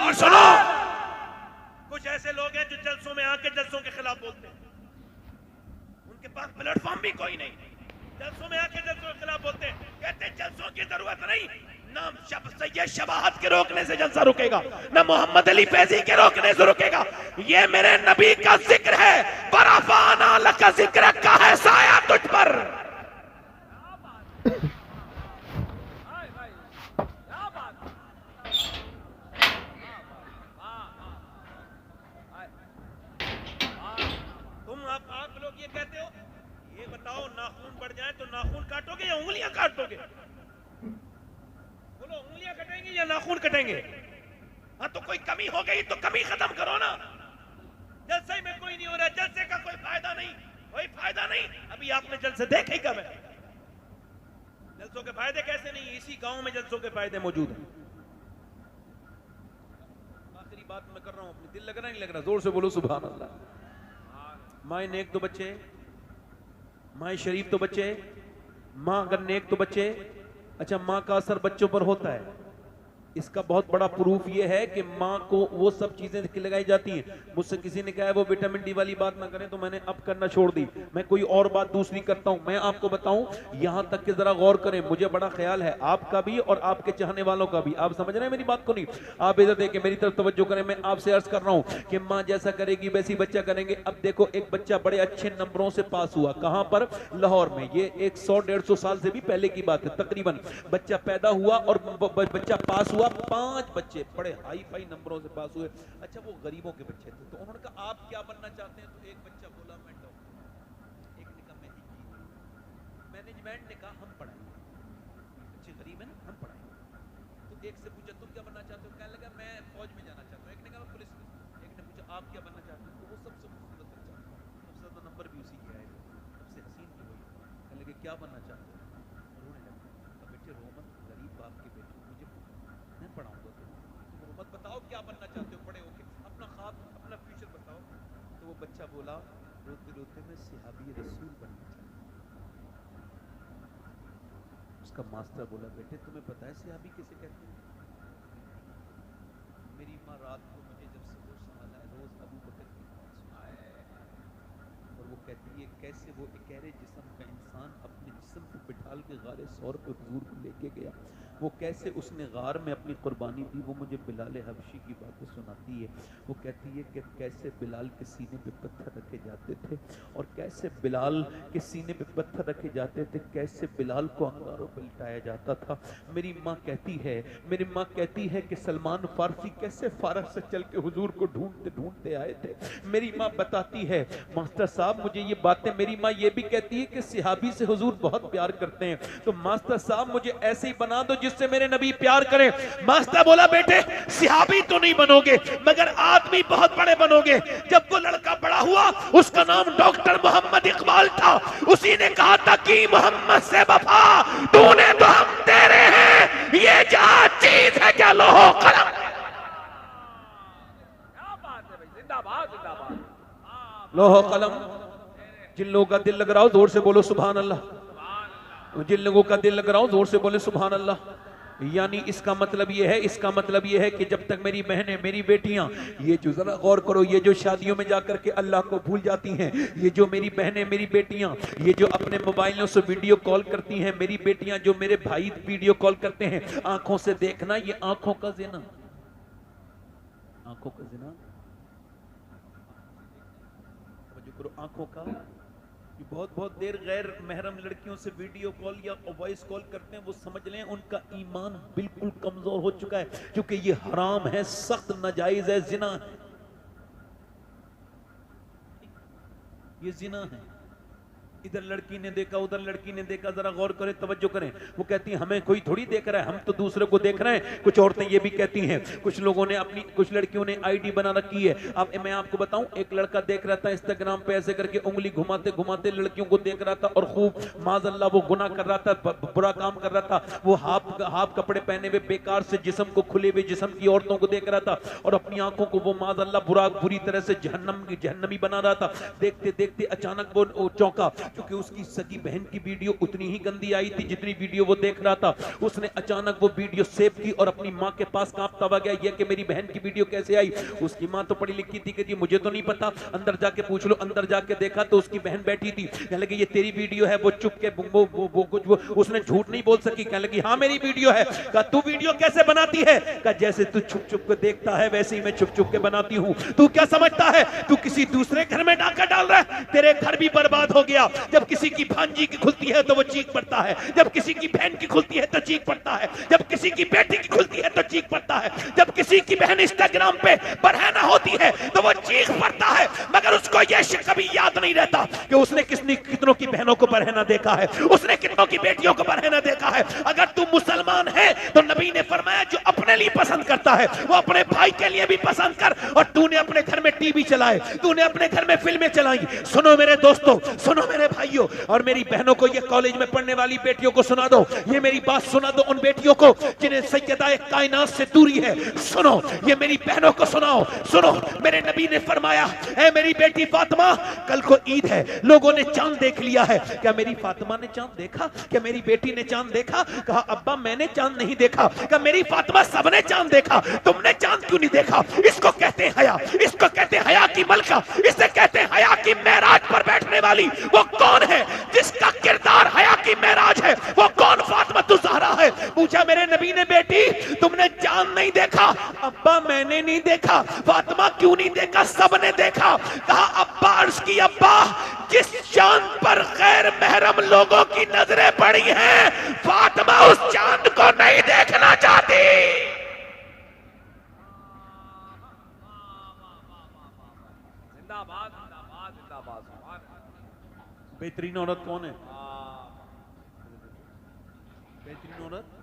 اور سنو کچھ ایسے لوگ ہیں جو جلسوں میں آ کے جلسوں کے خلاف بولتے ہیں ان کے پاس پلیٹ فارم بھی کوئی نہیں. جلسوں میں آ کے جلسوں کے خلاف بولتے ہیں کہتے ہیں جلسوں کی ضرورت نہیں. نہ سید شباہت کے روکنے سے جلسہ رکے گا نہ محمد علی فیضی کے روکنے سے رکے گا. یہ میرے نبی کا ذکر ہے. برفعنا لک ذکرک کا ہے سایہ تجھ پر. آپ لوگ یہ کہتے ہو یہ بتاؤ ناخن بڑھ جائے تو ناخن کاٹو گے یا انگلیاں کاٹو گے. بولو انگلیاں کٹیں گے یا ناخن کٹیں گے. ہاں تو کوئی کمی ہو گئی تو کمی ختم کرو نا. جلسے میں کوئی نہیں ہو رہا جلسے کا کوئی فائدہ نہیں کوئی فائدہ نہیں. ابھی آپ نے جلسے دیکھے ہی کب ہے. جلسوں کے فائدے کیسے نہیں اسی گاؤں میں جلسوں کے فائدے موجود ہیں. آخری بات میں کر رہا ہوں اپنے دل لگ رہا نہیں لگ رہا زور سے بولو سبحان اللہ. ماں نیک تو بچے ماں شریف تو بچے ماں اگر نیک تو بچے. اچھا ماں کا اثر بچوں پر ہوتا ہے. اس کا بہت بڑا پروف یہ ہے کہ ماں کو وہ سب چیزیں لگائی جاتی ہیں. مجھ سے کسی نے کہا ہے وہ وٹامن ڈی والی بات نہ کریں تو میں نے اب کرنا چھوڑ دی. میں کوئی اور بات دوسری کرتا ہوں. میں آپ کو بتاؤں یہاں تک کہ ذرا غور کریں مجھے بڑا خیال ہے آپ کا بھی اور آپ کے چاہنے والوں کا بھی. آپ سمجھ رہے ہیں میری بات کو نہیں. آپ ادھر دیکھیں میری طرف توجہ کریں. میں آپ سے عرض کر رہا ہوں کہ ماں جیسا کرے گی ویسی بچہ کریں گے. اب دیکھو ایک بچہ بڑے اچھے نمبروں سے پاس ہوا کہاں پر لاہور میں. یہ 100-150 سال سے بھی پہلے کی بات ہے تقریباً. بچہ پیدا ہوا اور بچہ پاس ہوا 5 بچے بڑے ہائی فائی نمبروں سے پاس ہوئے. اچھا وہ غریبوں کے بچے تھے تو انہوں نے کہا آپ کیا بننا چاہتے ہیں. تو ایک بچہ بولا میں ڈاکٹر. ایک نے کہا میں انجینئر. مینجمنٹ نے کہا ہم پڑھائیں گے. بچے غریب ہیں نا ہم پڑھائیں گے. تو ایک سے پوچھا تم کیا بننا چاہتے ہو. کہنے لگا میں فوج میں جانا چاہتا ہوں. ایک نے کہا میں پولیس میں. ایک نے پوچھا آپ کیا بننا چاہتے ہو. تو وہ سب سے خوبصورت بچہ سب سے زیادہ نمبر بھی اسی کے آئے تھے، سب سے حسین بھی وہی، کہنے لگے کیا بننا چاہتے ہو؟ رونے لگے، کہا بیٹے رو مت، غریب باپ کے بیٹے، مجھے میں پڑھاؤں گا تم رو مت، بتاؤ کیا بننا چاہتے ہو بڑے ہو کے، اپنا خواب اپنا فیوچر بتاؤ۔ تو وہ بچہ بولا روتے روتے میں صحابی رسول بننا چاہتا ہوں۔ اس کا ماسٹر بولا بیٹے تمہیں پتہ ہے صحابی کسے کہتے ہیں؟ میری ماں رات کو مجھے جب سے وہ سنبھالا ہے روز ابو بکر کی بات سنائے، اور وہ کہتی ہے کیسے وہ اکیرے جسم کا انسان اپنے جسم کو بٹھال کے غار ثور پہ حضور کو لے کے گیا، وہ کیسے اس نے غار میں اپنی قربانی دی، وہ مجھے بلال حبشی کی باتیں سناتی ہے۔ وہ کہتی ہے کہ کیسے بلال کے سینے پہ پتھر رکھے جاتے تھے، اور کیسے بلال کے سینے پہ پتھر رکھے جاتے تھے، کیسے بلال کو انگاروں پہ لٹایا جاتا تھا۔ میری ماں کہتی ہے کہ سلمان فارسی کیسے فارس سے چل کے حضور کو ڈھونڈتے ڈھونڈتے آئے تھے۔ میری ماں بتاتی ہے ماسٹر صاحب مجھے یہ باتیں، میری ماں یہ بھی کہتی ہے کہ صحابی سے حضور بہت پیار کرتے ہیں، تو ماسٹر صاحب مجھے ایسے ہی بنا دو جس سے میرے نبی پیار کریں۔ ماسٹر بولا بیٹے صحابی تو نہیں بنو گے مگر آدمی بہت بڑے بنو گے۔ جب وہ لڑکا بڑا ہوا اس کا نام ڈاکٹر محمد اقبال تھا، اسی نے کہا تھا کہ محمد سے وفا تو نے تو ہم تیرے ہیں، یہ جہاں چیز ہے کیا لوح قلم۔ کیا بات ہے بھائی، زندہ باد زندہ باد۔ لوح قلم، جن لوگوں کا دل لگ رہا ہو زور سے بولو سبحان اللہ، جن لوگوں کا دل لگ رہا ہو زور سے بولے سبحان اللہ۔ یعنی اس کا مطلب یہ ہے کہ جب تک میری بہنیں میری بیٹیاں، یہ جو ذرا غور کرو، یہ جو شادیوں میں جا کر کے اللہ کو بھول جاتی ہیں، یہ جو میری بہنیں میری بیٹیاں، یہ جو اپنے موبائلوں سے ویڈیو کال کرتی ہیں، میری بیٹیاں جو میرے بھائی ویڈیو کال کرتے ہیں، آنکھوں سے دیکھنا، یہ آنکھوں کا زنا، آنکھوں کا زنا، توجہ کرو، آنکھوں کا، یہ بہت دیر غیر محرم لڑکیوں سے ویڈیو کال یا وائس کال کرتے ہیں، وہ سمجھ لیں ان کا ایمان بالکل کمزور ہو چکا ہے، کیونکہ یہ حرام ہے، سخت ناجائز ہے، زنا ہے، یہ زنا ہے۔ ادھر لڑکی نے دیکھا ادھر لڑکی نے دیکھا، ذرا غور کریں توجہ کریں، وہ کہتی ہیں ہمیں کوئی تھوڑی دیکھ رہا ہے، ہم تو دوسرے کو دیکھ رہے ہیں۔ کچھ عورتیں یہ بھی کہتی ہیں، کچھ لوگوں نے کچھ لڑکیوں نے آئی ڈی بنا رکھی ہے۔ اب میں آپ کو بتاؤں، ایک لڑکا دیکھ رہا تھا انسٹاگرام پہ ایسے کر کے انگلی گھماتے گھماتے لڑکیوں کو دیکھ رہا تھا، اور خوب معاذ اللہ وہ گناہ کر رہا تھا، برا کام کر رہا تھا، وہ ہاف کپڑے پہنے ہوئے بیکار سے جسم کو، کھلے ہوئے جسم کی عورتوں کو دیکھ رہا تھا، اور اپنی آنکھوں کو وہ معاذ اللہ بری طرح سے جہنمی بنا رہا تھا۔ دیکھتے دیکھتے اچانک وہ چونکا، کیونکہ اس کی سگی بہن کی ویڈیو اتنی ہی گندی آئی تھی جتنی ویڈیو وہ دیکھ رہا تھا۔ اس نے اچانک وہ ویڈیو سیو کی اور اپنی ماں کے پاس کانپتا ہوا گیا، یہ کہ میری بہن کی ویڈیو کیسے آئی؟ اس کی ماں تو پڑھی لکھی تھی کہ جی مجھے تو نہیں پتا، اندر جا کے پوچھ لو۔ اندر جا کے دیکھا تو اس کی بہن بیٹھی تھی، کہنے لگی یہ تیری ویڈیو ہے؟ وہ چپ کے اس نے جھوٹ نہیں بول سکی، کہنے لگی ہاں میری ویڈیو ہے۔ کہا تو ویڈیو کیسے بناتی ہے؟ کہا جیسے تو چھپ چھپ کے دیکھتا ہے ویسے ہی میں چھپ چھپ کے بناتی ہوں۔ تو کیا سمجھتا ہے تو کسی دوسرے گھر میں ڈاکہ ڈال رہا ہے؟ تیرے گھر بھی برباد ہو گیا۔ جب کسی کی بھانجی کی کھلتی ہے تو وہ چیخ پڑتا ہے، جب کسی کی بہن کی کھلتی ہے تو چیخ پڑتا ہے، جب کسی کی بیٹی کی کھلتی ہے تو چیخ پڑتا ہے، جب کسی کی بہن انسٹاگرام پہ برہنہ ہوتی ہے تو وہ چیخ پڑتا ہے، مگر اس کو یہ کبھی یاد نہیں رہتا کہ اس نے کتنوں کی بہنوں کو برہنہ دیکھا ہے، اس نے کتنوں کی بیٹیوں کو برہنہ دیکھا ہے۔ اگر تو مسلمان ہے تو نبی نے فرمایا جو اپنے لیے پسند کرتا ہے وہ اپنے بھائی کے لیے بھی پسند کر۔ اور تو نے اپنے گھر میں ٹی وی چلائے، تو نے اپنے گھر میں فلمیں چلائی، سنو میرے دوستو، سنو میرے بھائیوں اور میری بہنوں کو، یہ کالج میں پڑھنے والی بیٹیوں کو سنا دو، یہ میری بات سنا دو ان بیٹیوں کو جنہیں سیدہ کائنات سے دوری ہے، سنو، یہ میری بہنوں کو سناؤ، سنو، میرے نبی نے فرمایا اے میری بیٹی فاطمہ کل کو عید ہے، لوگوں نے چاند دیکھ لیا ہے، کیا میری فاطمہ نے چاند دیکھا؟ کیا میری بیٹی نے چاند دیکھا؟ کہا ابا میں نے چاند نہیں دیکھا۔ کہا میری فاطمہ سب نے چاند دیکھا، تم نے چاند کیوں نہیں دیکھا؟ اس کو کہتے ہیں حیا، اس کو کہتے ہیں حیا کی ملکہ، اسے کہتے ہیں حیا کی معراج پر بیٹھنے والی۔ وہ کون ہے جس کا کردار حیا کی معراج ہے؟ وہ کون؟ فاطمہ الزہرا ہے۔ پوچھا میرے نبی نے بیٹی تم نے چاند نہیں دیکھا؟ ابا میں نے نہیں دیکھا۔ فاطمہ کیوں نہیں دیکھا؟ سب نے دیکھا۔ کہا ابا، عرض کی ابا جس چاند پر غیر محرم لوگوں کی نظریں پڑی ہیں فاطمہ اس چاند کو نہیں دیکھنا چاہتی۔ زندہ باد زندہ باد زندہ باد، سبحان اللہ۔ بہترین عورت کون ہے؟ بہترین عورت،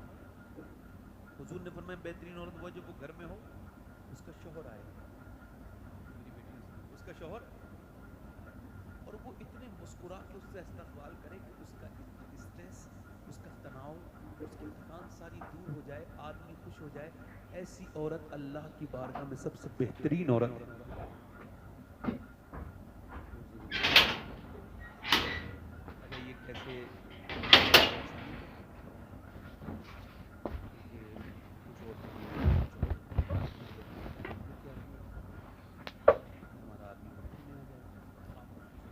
حضور نے فرمایا بہترین عورت وہ جو وہ گھر میں ہو، اس کا شوہر آئے، میری بیٹی نے اس کا شوہر، اور اور وہ اتنے مسکرا کے اس سے استقبال کرے کہ اس کا اسٹریس، اس کا تناؤ، اس کی تھکان ساری دور ہو جائے، آدمی خوش ہو جائے. ایسی عورت اللہ کی بارگاہ میں سب سے بہترین عورت ہے. اچھا یہ کیسے ہمارا آدمی مٹی میں آ جائے،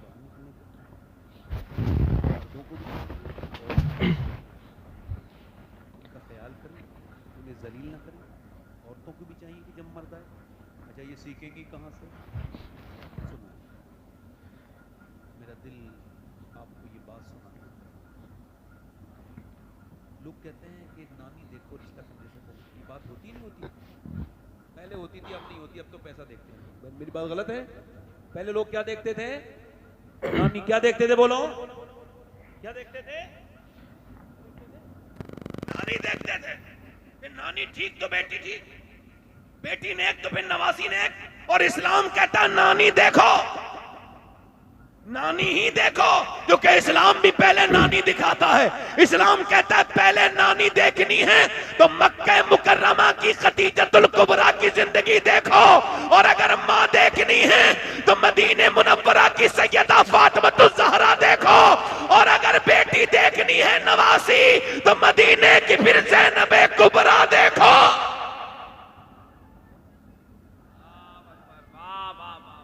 باہر نکلنے کے مردوں کو بھی ان کا خیال کریں، انہیں ذلیل نہ کریں. عورتوں کو بھی چاہیے کہ جب مرد آئے. اچھا یہ سیکھیں گی کہاں سے؟ سنو میرا دل آپ کو یہ بات سنانا. لوگ کہتے ہیں کہ نانی دیکھو رشتہ کرنے سے پہلے. یہ بات ہوتی نہیں ہوتی؟ پہلے ہوتی تھی، اب نہیں ہوتی. اب تو پیسہ دیکھتے ہیں. میری بات غلط ہے؟ پہلے لوگ کیا دیکھتے تھے؟ نانی. کیا دیکھتے تھے؟ بولو کیا دیکھتے تھے؟ نانی دیکھتے تھے. پھر نانی ٹھیک تو بیٹی ٹھیک، بیٹی نیک تو پھر نواسی نیک. اور اسلام کہتا ہے نانی دیکھو، نانی ہی دیکھو، کیونکہ اسلام بھی پہلے نانی دکھاتا ہے. اسلام کہتا ہے پہلے نانی دیکھنی ہے تو مکہ مکرمہ کی خدیجۃ الکبریٰ کی زندگی دیکھو، اور اگر ماں دیکھنی ہے تو مدینہ منورہ کی سیدہ فاطمۃ الزہرا دیکھو، اور اگر بیٹی دیکھنی ہے نواسی تو مدینے کی پھر زینب کبریٰ دیکھو. واہ واہ واہ واہ،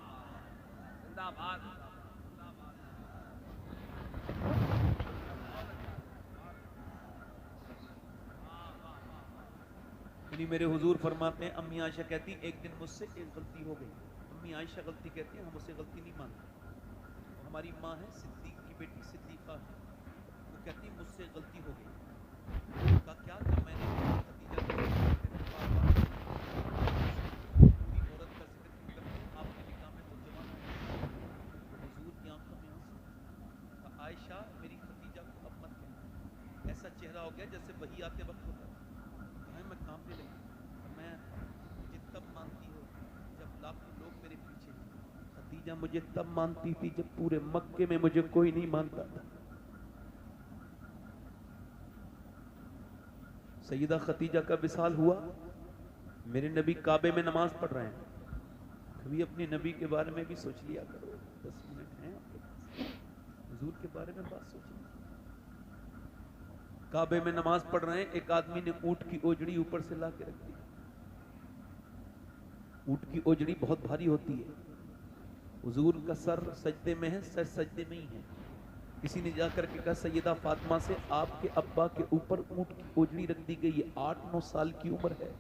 زندہ باد زندہ باد. یعنی میرے حضور فرماتے ہیں، امی عائشہ کہتی ایک دن مجھ سے ایک غلطی ہو گئی. امی عائشہ غلطی کہتی ہیں ہم اسے غلطی نہیں مانتے. ہماری ماں ہے صدیق کی بیٹی صدیقہ ہے، وہ کہتی مجھ سے غلطی ہو گئی. کہا کیا؟ کہ میں نے خدیجہ کا بوڑھی عورت کا ذکر کیوں کرتے ہیں؟ آپ کے نکاح میں نوجوان ہے. حضور کی آنکھوں میں آنسو. کہا عائشہ میری خدیجہ کو اب مت کہنا. ایسا چہرہ ہو گیا جیسے وحی آتے وقت ہوتا ہے. میں کانپنے لگی. میں مجھے تب مانتی ہو جب لاکھوں لوگ میرے پیچھے تھے. خدیجہ مجھے تب مانتی تھی جب پورے مکے میں مجھے کوئی نہیں مانتا تھا. سیدہ خدیجہ کا وصال ہوا. میرے نبی کعبے میں نماز پڑھ رہے ہیں. کبھی اپنے نبی کے بارے میں بھی سوچ لیا کرو. 10 منٹ ہیں آپ کے پاس، حضور کے بارے میں بات سوچیں. کعبے میں نماز پڑھ رہے ہیں، ایک آدمی نے اونٹ کی اوجڑی اوپر سے لا کے رکھ دی. اونٹ کی اوجڑی بہت بھاری ہوتی ہے. حضور کا سر سجدے میں ہے، سر سجدے میں ہی ہے. کسی نے جا کر کے کہا سیدہ فاطمہ سے آپ کے ابا کے اوپر اونٹ کی اوجڑی رکھ دی گئی ہے، 8-9 سال کی عمر ہے.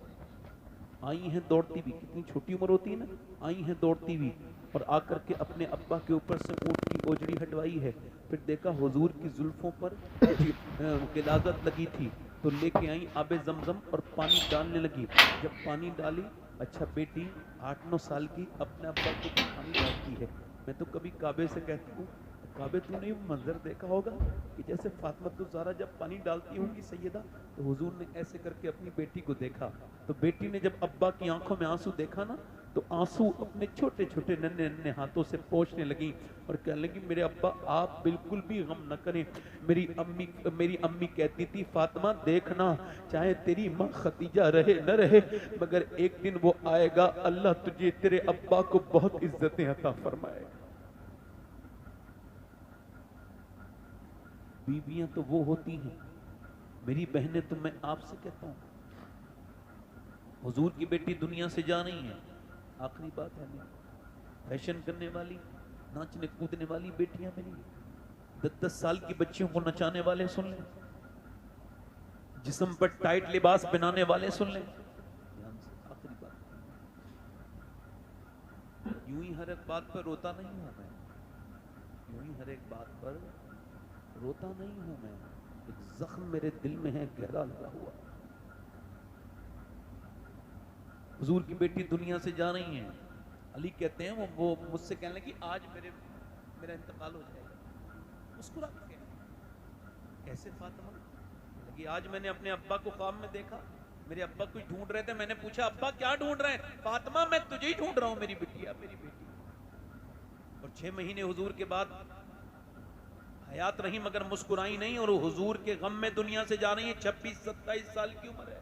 آئی ہیں دوڑتی بھی، کتنی چھوٹی عمر ہوتی ہے نا، آئی ہیں دوڑتی بھی، اور آ کر کے اپنے ابا کے اوپر سے اونٹ کی اوجڑی ہٹوائی ہے. پھر دیکھا حضور کی زلفوں پر غلاظت لگی تھی تو لے کے آئیں آب زمزم اور پانی ڈالنے لگی. جب پانی ڈالی، اچھا بیٹی 8-9 سال کی اپنے ابا کو پانی ڈالتی ہے. میں تو کبھی کعبے سے کہتا ہوں کعبے تو نے منظر دیکھا ہوگا کہ جیسے فاطمہ الزہرا جب پانی ڈالتی ہوں گی سیدہ، تو حضور نے ایسے کر کے اپنی بیٹی کو دیکھا. تو بیٹی نے جب ابا کی آنکھوں میں آنسو دیکھا نا تو آنسو اپنے چھوٹے چھوٹے ننھے ننھے ہاتھوں سے پوچھنے لگی اور کہنے لگی میرے ابا آپ بالکل بھی غم نہ کریں. میری امی کہتی تھی فاطمہ دیکھنا چاہے تیری ماں خدیجہ رہے نہ رہے مگر ایک دن وہ آئے گا اللہ تجھے تیرے ابا کو بہت عزتیں عطا فرمائے گا. بیویاں تو وہ ہوتی ہیں میری بہنیں، تو میں آپ سے کہتا ہوں حضور کی بیٹی دنیا سے جا رہی ہیں. آخری بات ہے میری، فیشن کرنے والی، ناچنے کودنے والی بیٹیاں میری، 10-10 سال کی بچیوں کو نچانے والے سن لیں، جسم پر ٹائٹ لباس بنانے والے سن لیں. آخری بات، یوں ہی ہر ایک بات پر روتا نہیں ہوں میں، یوں ہی ہر ایک بات پر روتا نہیں ہوں میں. ایک زخم میرے دل میں ہے گہرا لگا ہوا. حضور کی بیٹی دنیا سے جا رہی ہیں. علی کہتے ہیں وہ مجھ سے کہنے لگی آج میرا انتقال ہو جائے گا. مسکرا کے کیسے فاطمہ؟ لگی آج میں نے اپنے ابا کو خواب میں دیکھا، میرے ابا کوئی ڈھونڈ رہے تھے. میں نے پوچھا ابا کیا ڈھونڈ رہے ہیں؟ فاطمہ میں تجھے ہی ڈھونڈ رہا ہوں میری بٹیا، میری بیٹی. اور 6 مہینے حضور کے بعد حیات رہی مگر مسکرائی نہیں، اور حضور کے غم میں دنیا سے جا رہی ہیں، 26-27 سال کی عمر ہے۔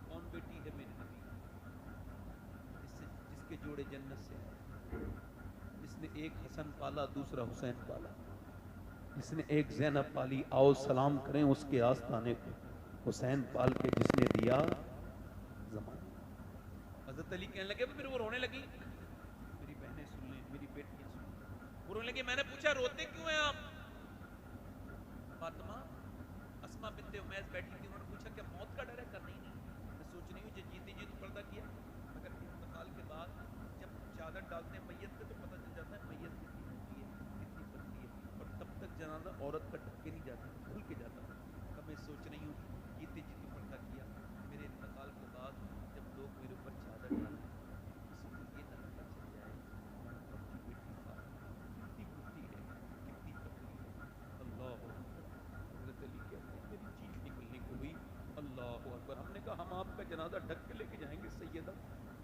کون بیٹی ہے میرے نبی، جس کے جوڑے جنت سے آئے، جس نے ایک حسن پالا دوسرا حسین پالا، جس نے ایک زینب پالی، آؤ سلام کریں اس کے آستانے کو، حسین پال کے جس نے دیا زمانہ۔ حضرت علی کہنے لگے، پھر وہ رونے لگی، میری بہنیں سن لیں، میری بیٹیاں سن لیں، وہ رونے لگی۔ میں نے پوچھا روتے کیوں ہیں آپ؟ فاطمہ اسما بنت امیس بیٹھی تھی، انہوں نے پوچھا کہ موت کا ڈر ہے؟ کہا نہیں، میں سوچ رہی ہوں جو جیتی جی تو پردہ کیا، مگر انتقال کے بعد جب چادر ڈالتے ہیں میت پہ تو پتہ چل جاتا ہے میت کتنی موٹی ہے کتنی پتلی ہے، اور تب تک جنازہ عورت کا ڈھک کے نہیں جاتا، کھل کے جاتا تھا۔ میں سوچ رہی ہوں جیتے جی تو پردہ کیا، میرے انتقال کے بعد جب لوگ میرے اوپر چادر ڈالیں کسی کو یہ نہ پتہ چل جائے محمد کی بیٹی فاطمہ کتنی موٹی ہے کتنی پتلی ہے۔ اللہ اکبر، حضرت علی کہتے ہیں میری چیخ نکلنے کو ہوئی، اللہ اکبر۔ ہم نے کہا ہم آپ کا جنازہ ڈھک کے لے کے جائیں گے سیدہ،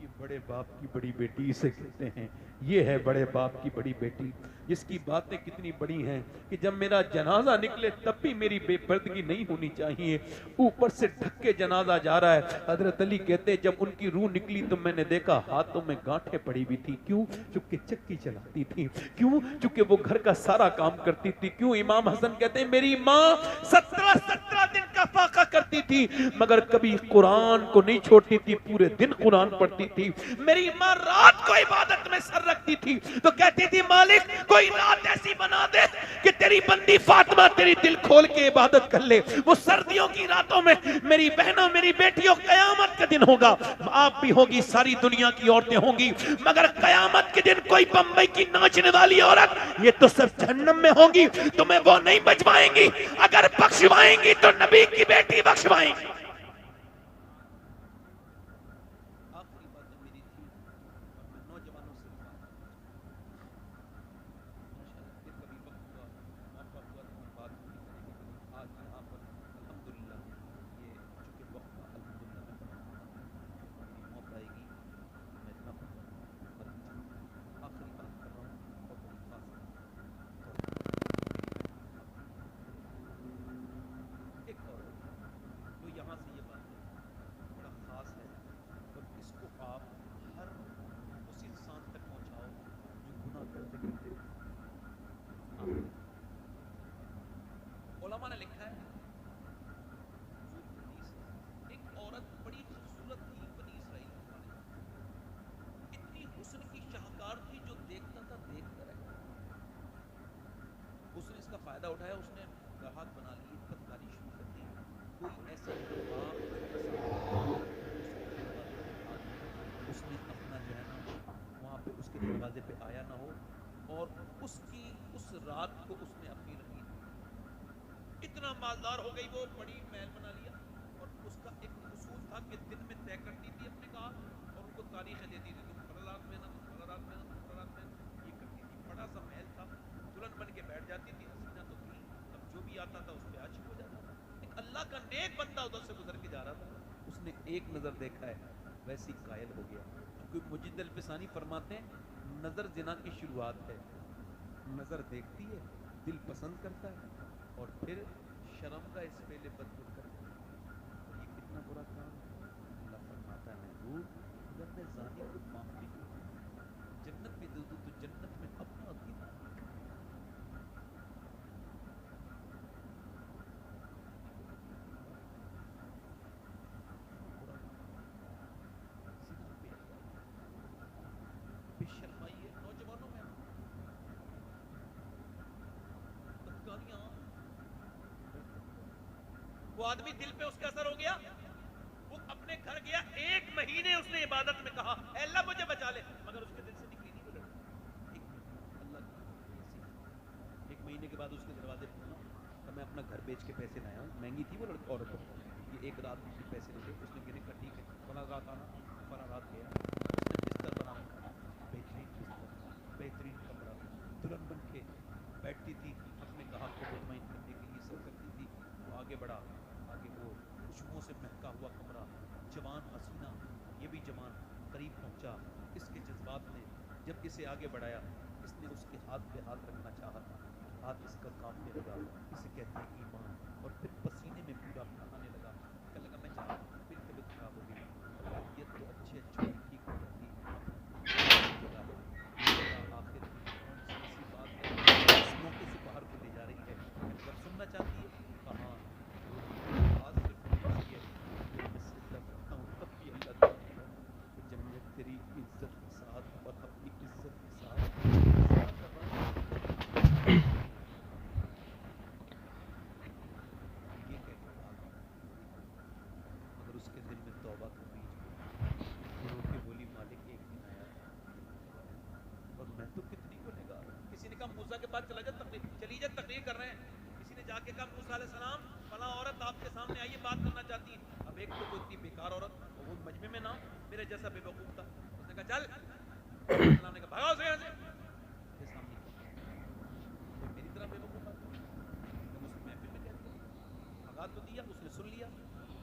یہ بڑے باپ کی بڑی بیٹی اسے کہتے ہیں، یہ ہے بڑے باپ کی بڑی بیٹی جس کی باتیں کتنی بڑی ہیں کہ جب میرا جنازہ نکلے تب بھی میری بے پردگی نہیں ہونی چاہیے، اوپر سے ڈھک کے جنازہ جا رہا ہے۔ حضرت علی کہتے ہیں جب ان کی روح نکلی تو میں نے دیکھا ہاتھوں میں گانٹھیں پڑی ہوئی تھی، کیوں؟ چونکہ چکی چلاتی تھی، کیوں؟ چونکہ وہ گھر کا سارا کام کرتی تھی، کیوں؟ امام حسن کہتے ہیں میری ماں 17 دن کا فاقہ کرتی تھی مگر کبھی قرآن کو نہیں چھوڑتی تھی، پورے دن قرآن پڑھتی تھی۔ میری ماں رات کو عبادت میں سر رکھتی تھی تو کہتی تھی مالک کوئی رات ایسی بنا دے کہ تیری بندی فاطمہ تیری دل کھول کے عبادت کر لے۔ وہ سردیوں کی راتوں میں میری بہنوں میری بیٹیوں قیامت کا دن ہوگا، آپ بھی ہوگی، ساری دنیا کی عورتیں ہوں گی، مگر قیامت کے دن کوئی بمبئی کی ناچنے والی عورت یہ تو سب جہنم میں ہوں گی، تمہیں وہ نہیں بچوائیں گی، اگر بخشوائیں گی تو نبی کی بیٹی بخشوائیں گی۔ آخری بات جو میری تھی اور میں نوجوانوں سے بات ماشاءاللہ پھر کبھی وقت ہوا موقع ہوا تو ہم بات پوری کریں گے، لیکن آج یہاں پر الحمدللہ یہ چونکہ وقت تھا الحمدللہ میں تمام کرتا ہوں، میری موت آئے گی تو میں اتنا پڑھوں گا مر بھی جاؤں گا۔ آخری بات کر رہا ہوں اور بڑی خاص بات اور میری بہنوں آپ بھی ایک عورت جو یہاں سے یہ بات کہتی بڑا خاص ہے، اور اس کو آپ ہر اس انسان تک پہنچاؤ جو گناہ کرتے کرتے آخری علماء نے لکھا ہے، حضور کی حدیث ہے، ایک عورت بڑی خوبصورت تھی بنی اسرائیل کے بارے میں، اتنی حسن کی شاہکار تھی جو دیکھتا تھا دیکھتا رہ جاتا۔ اس نے اس کا فائدہ اٹھایا، اس نے گاہک بنا لیے، بدکاری شروع کر دی، کوئی ایسا لمحہ کوئی ایسا موقع اس کے دروازے پہ آ جائے اس نے اپنا جو ہے نا وہاں پہ اس کے دروازے پہ آیا نہ ہو، اور اس کی اس رات کو اس نے اپنی رنگین کر دی۔ اتنا مالدار ہو گئی وہ، بڑی محل بنا لیا، اور اس کا ایک اصول تھا کہ دن میں طے کرتی تھی اپنے کام اور ان کو تاریخیں دیتی تھی، تم فلاں رات میں نا، تم فلاں رات میں نا، تم فلاں رات میں نا، یہ کرتی تھی۔ بڑا سا محل تھا، دلہن بن کے بیٹھ جاتی تھی، حسینہ تو تھی، اب جو بھی آتا تھا اس پہ عاشق ہو جاتا تھا۔ ایک اللہ کا نیک بندہ ادھر سے گزر کے جا رہا تھا، اس نے ایک نظر دیکھا ہے ویسی قائل ہو گیا، کیونکہ مجید الفسانی فرماتے ہیں نظر زنا کی شروعات ہے، نظر دیکھتی ہے، دل پسند کرتا ہے، اور پھر شرم کا اس پہلے بدبود کرتا ہے، اور یہ کتنا برا کام ہے۔ اللہ فرماتا ہے محبوب اگر میں زانی کو معاف بھی کر دوں جنت بھی دے دوں تو جنت میں اپنا دیدار نہیں کرے گا۔ کتنا برا کام ہے، زنا پہ آ جائیے، بے شرمائی ہے۔ نوجوانوں میں بدکاریاں عام ہیں، وہ آدمی دل پہ اس کا اثر ہو گیا، وہ اپنے گھر گیا، 1 مہینے اس نے عبادت میں کہا اے اللہ مجھے بچا لے، مگر اس کے دل سے نکلی نہیں وہ لڑکی۔ 1 مہینے اللہ کی بندی ایسی تھی، 1 مہینے کے بعد اس کے دروازے پہ پہنچا کہ میں اپنا گھر بیچ کے پیسے لایا ہوں، مہنگی تھی وہ لڑکی عورت بہت، یہ 1 رات کے پیسے لے لے، اس نے گنے کہا ٹھیک ہے فلاں رات آنا، فلاں رات گیا، اس نے بستر بنا کے رکھا، بہترین بستر، بہترین کمرہ، دلہن بن کے بیٹھتی تھی، اپنے گاہک کو مطمئن کرنے کے لیے سب کرتی تھی۔ وہ آگے بڑھا، آگے وہ خوشبوؤں سے مہکا ہوا کمرہ، جوان حسینہ، یہ بھی جوان، قریب پہنچا، اس کے جذبات نے جب اسے آگے بڑھایا، اس نے اس کے ہاتھ پہ ہاتھ رکھنا چاہا، ہاتھ اس کا کانپنے لگا، اسے کہتے ہیں ایمان، اور پھر پسینے میں پورا بہانے لگا، کہنے لگا میں چاہتا ہوں، پھر طبیعت خراب ہو گئی، طبیعت تو اچھی ہوئی ٹھیک ہو جاتی، جگہ یہ جگہ آخر کون سی ایسی بات ہے جو اس موقع سے باہر کو لے جا رہی ہے، اگر سننا چاہتی ہے کہاں بات صرف تھوڑی سی ہے، جب میں سجدہ کرتا ہوں تب بھی اللہ دیکھتا ہے، کہ جب میں تیری عزت کے ساتھ اور اپنی عزت کے ساتھ سجدہ کر رہا ہوں تب بھی یہ کہہ کے بھاگ گیا، مگر اس کے دل میں توبہ کا بیج بویا، رو کے بولی مالک ایک دن آیا تھا اور میں تو کتنی گنہگار ہوں، کسی نے کہا موسیٰ کے پاس چلا جا، چلی جا، تقریر کر رہے ہیں، کسی نے جا کے کہا موسیٰ علیہ السلام فلاں عورت آپ کے سامنے آئیے بات کرنا چاہتی ہے، اب ایک تو وہ اتنی بیکار عورت اور وہ مجمع میں نہ میرے جیسا بے وقوف تھا، اس نے کہا چل، موسیٰ علیہ السلام نے کہا بھاگو سے یہاں سے، میرے سامنے کوئی میری طرح بے وقوف آدمی میں نے اسے محفل میں کہہ دیا، بھگا تو دیا، اس نے سن لیا،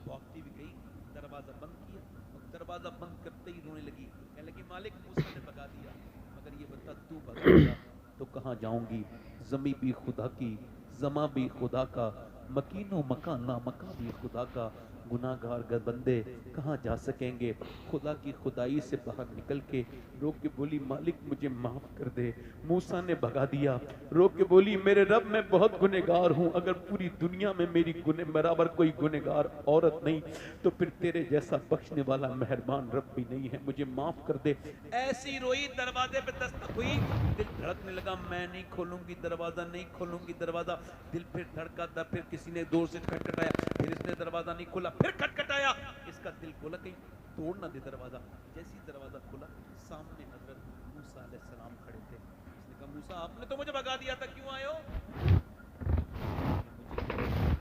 بھاگتی بھی گئی، دروازہ بند کیا اور دروازہ بند کرتے ہی رونے لگی، کہنے لگی مالک موسیٰ نے بھگا دیا، مگر یہ بتا تو بھگا دیا تو کہاں جاؤں گی، زمیں بھی خدا کی، زماں بھی خدا کا، مکین و مکان نامکاں بھی خدا کا، گناہ گار گر بندے کہاں جا سکیں گے، خدا کی خدائی سے باہر نکل کے رو کے بولی مالک مجھے معاف کر دے، موسیٰ نے بھگا دیا، رو کے بولی میرے رب میں بہت گنہگار ہوں، اگر پوری دنیا میں میری برابر کوئی گنہگار عورت نہیں تو پھر تیرے جیسا بخشنے والا مہربان رب بھی نہیں ہے، مجھے معاف کر دے، ایسی روئی، دروازے پہ دستک ہوئی، دل دھڑکنے لگا، میں نہیں کھولوں گی دروازہ، نہیں کھولوں گی دروازہ، دل پھر دھڑکا تھا، پھر کسی نے دور سے کھٹکھٹایا، پھر اس نے دروازہ نہیں کھولا، پھر کھٹکھٹایا، اس کا دل کھولا کہیں توڑ نہ دے دروازہ، جیسی دروازہ کھولا سامنے حضرت موسیٰ علیہ السلام کھڑے تھے، اس نے کہا موسیٰ آپ نے تو مجھے بھگا دیا تھا، کیوں آئے ہو؟ آپ نے مجھے کیا بھگا دیا؟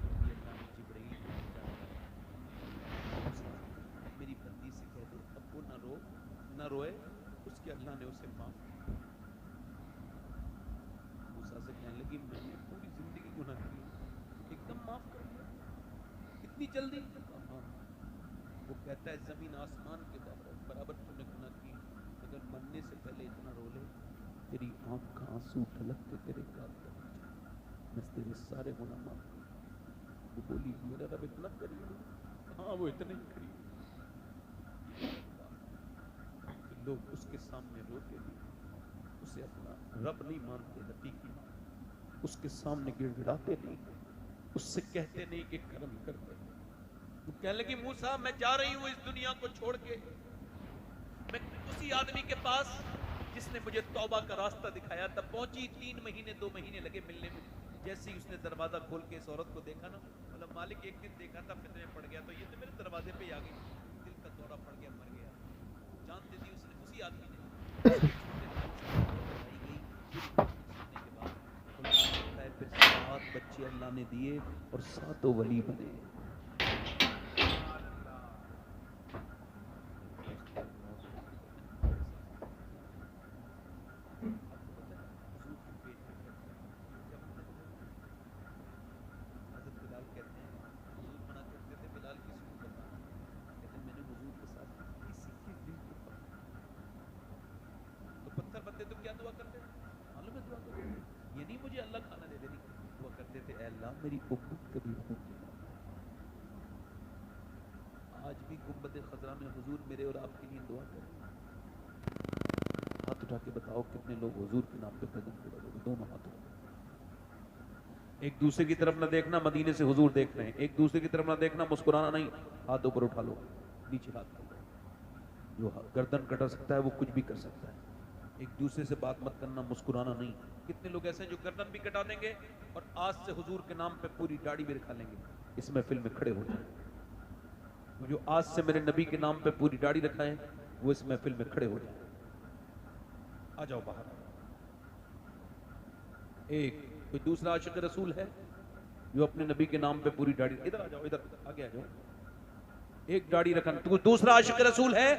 تبھی اللہ نے جبرائیل کو بھیجا، موسیٰ میری بندی سے کہہ دے اب وہ نہ روئے، اس کے اللہ نے اسے معاف کیا، موسیٰ سے کہنے لگی میں نے پوری زندگی گناہ کیا، ایک دم معاف کر دیا، اتنی جلدی؟ ہاں، وہ کہتا ہے زمین آسمان کے برابر تو نے گناہ کی، مگر مرنے سے پہلے اتنا رو لے تیری آنکھ کا آنسو ڈھلک کے تیرے گال تک جائے، میں تیرے سارے گناہ معاف کر دوں۔ وہ بولی میرا رب اتنا قریب ہے، ہاں وہ اتنے ہی قریب ہے کہ لوگ اس کے سامنے روتے بھی اسے اپنا رب نہیں مانتے، حقیقی اس کے سامنے گڑ گڑاتے نہیں، اس سے کہتے نہیں کہ کرم کر دے، وہ کہنے لگی موسیٰ میں جا رہی ہوں اس دنیا کو چھوڑ کے، میں اسی آدمی کے پاس جس نے مجھے توبہ کا راستہ دکھایا تھا، پہنچی 3 مہینے 2 مہینے لگے ملنے میں، جیسے ہی اس نے دروازہ کھول کے اس عورت کو دیکھا نا، بولا مالک ایک دن دیکھا تھا فتنے میں پڑ گیا، تو یہ تو میرے دروازے پہ ہی آ گئی، دل کا دورہ پڑ گیا، مر گیا، جان دے دی اس نے، اسی آدمی نے، اس کے چھوٹے بھائی سے محبت بڑھائی گئی، پوری کہانی سننے کے بعد قرآن لکھتا ہے پھر 7 بچے اللہ نے دیے اور 7 ولی بنے، آپ کو پتہ ہے حضور کے پیٹ میں کیا تھا جب حمل ہوا؟ حضرت بلال کہتے ہیں حضور منع کرتے تھے بلال کسی کو بتانا، کہتے ہیں میں نے حضور کے ساتھ کسی کے دل کو پکڑا تو پتھر بنتے تو کیا دعا کرتے تھے معلوم ہے دعا کرتے تھے، یہ نہیں مجھے اللہ کھانا دے دے، دعا کرتے تھے اے اللہ میری امت کبھی بھوک نہ مارے، آج بھی گنبد خضرا میں حضور میرے اور آپ کے لیے دعا کریں، ہاتھ اٹھا کے بتاؤ کتنے لوگ حضور کے نام پہ قدم پڑے ہوئے، دونوں ہاتھ اٹھا، ایک دوسرے کی طرف نہ دیکھنا، مدینے سے حضور دیکھ رہے ہیں، ایک دوسرے کی طرف نہ دیکھنا، مسکرانا نہیں، ہاتھ اوپر اٹھا لو، نیچے ہاتھ کر لو، جو گردن کٹا سکتا ہے وہ کچھ بھی کر سکتا ہے، ایک دوسرے سے بات مت کرنا، مسکرانا نہیں، کتنے لوگ ایسے ہیں جو گردن بھی کٹا دیں گے اور آج سے حضور کے نام پہ پوری داڑھی بھی رکھا لیں گے، اس محفل میں کھڑے ہو جائیں، وہ جو آج سے میرے نبی کے نام پہ پوری داڑھی رکھائیں وہ اس محفل میں کھڑے ہو جائیں، آ جاؤ باہر، ایک کوئی دوسرا عاشق رسول ہے جو اپنے نبی کے نام پہ پوری داڑھی، ادھر آ جاؤ، ادھر آگے آ جاؤ، ایک داڑھی رکھنا، تو دوسرا عاشق رسول ہے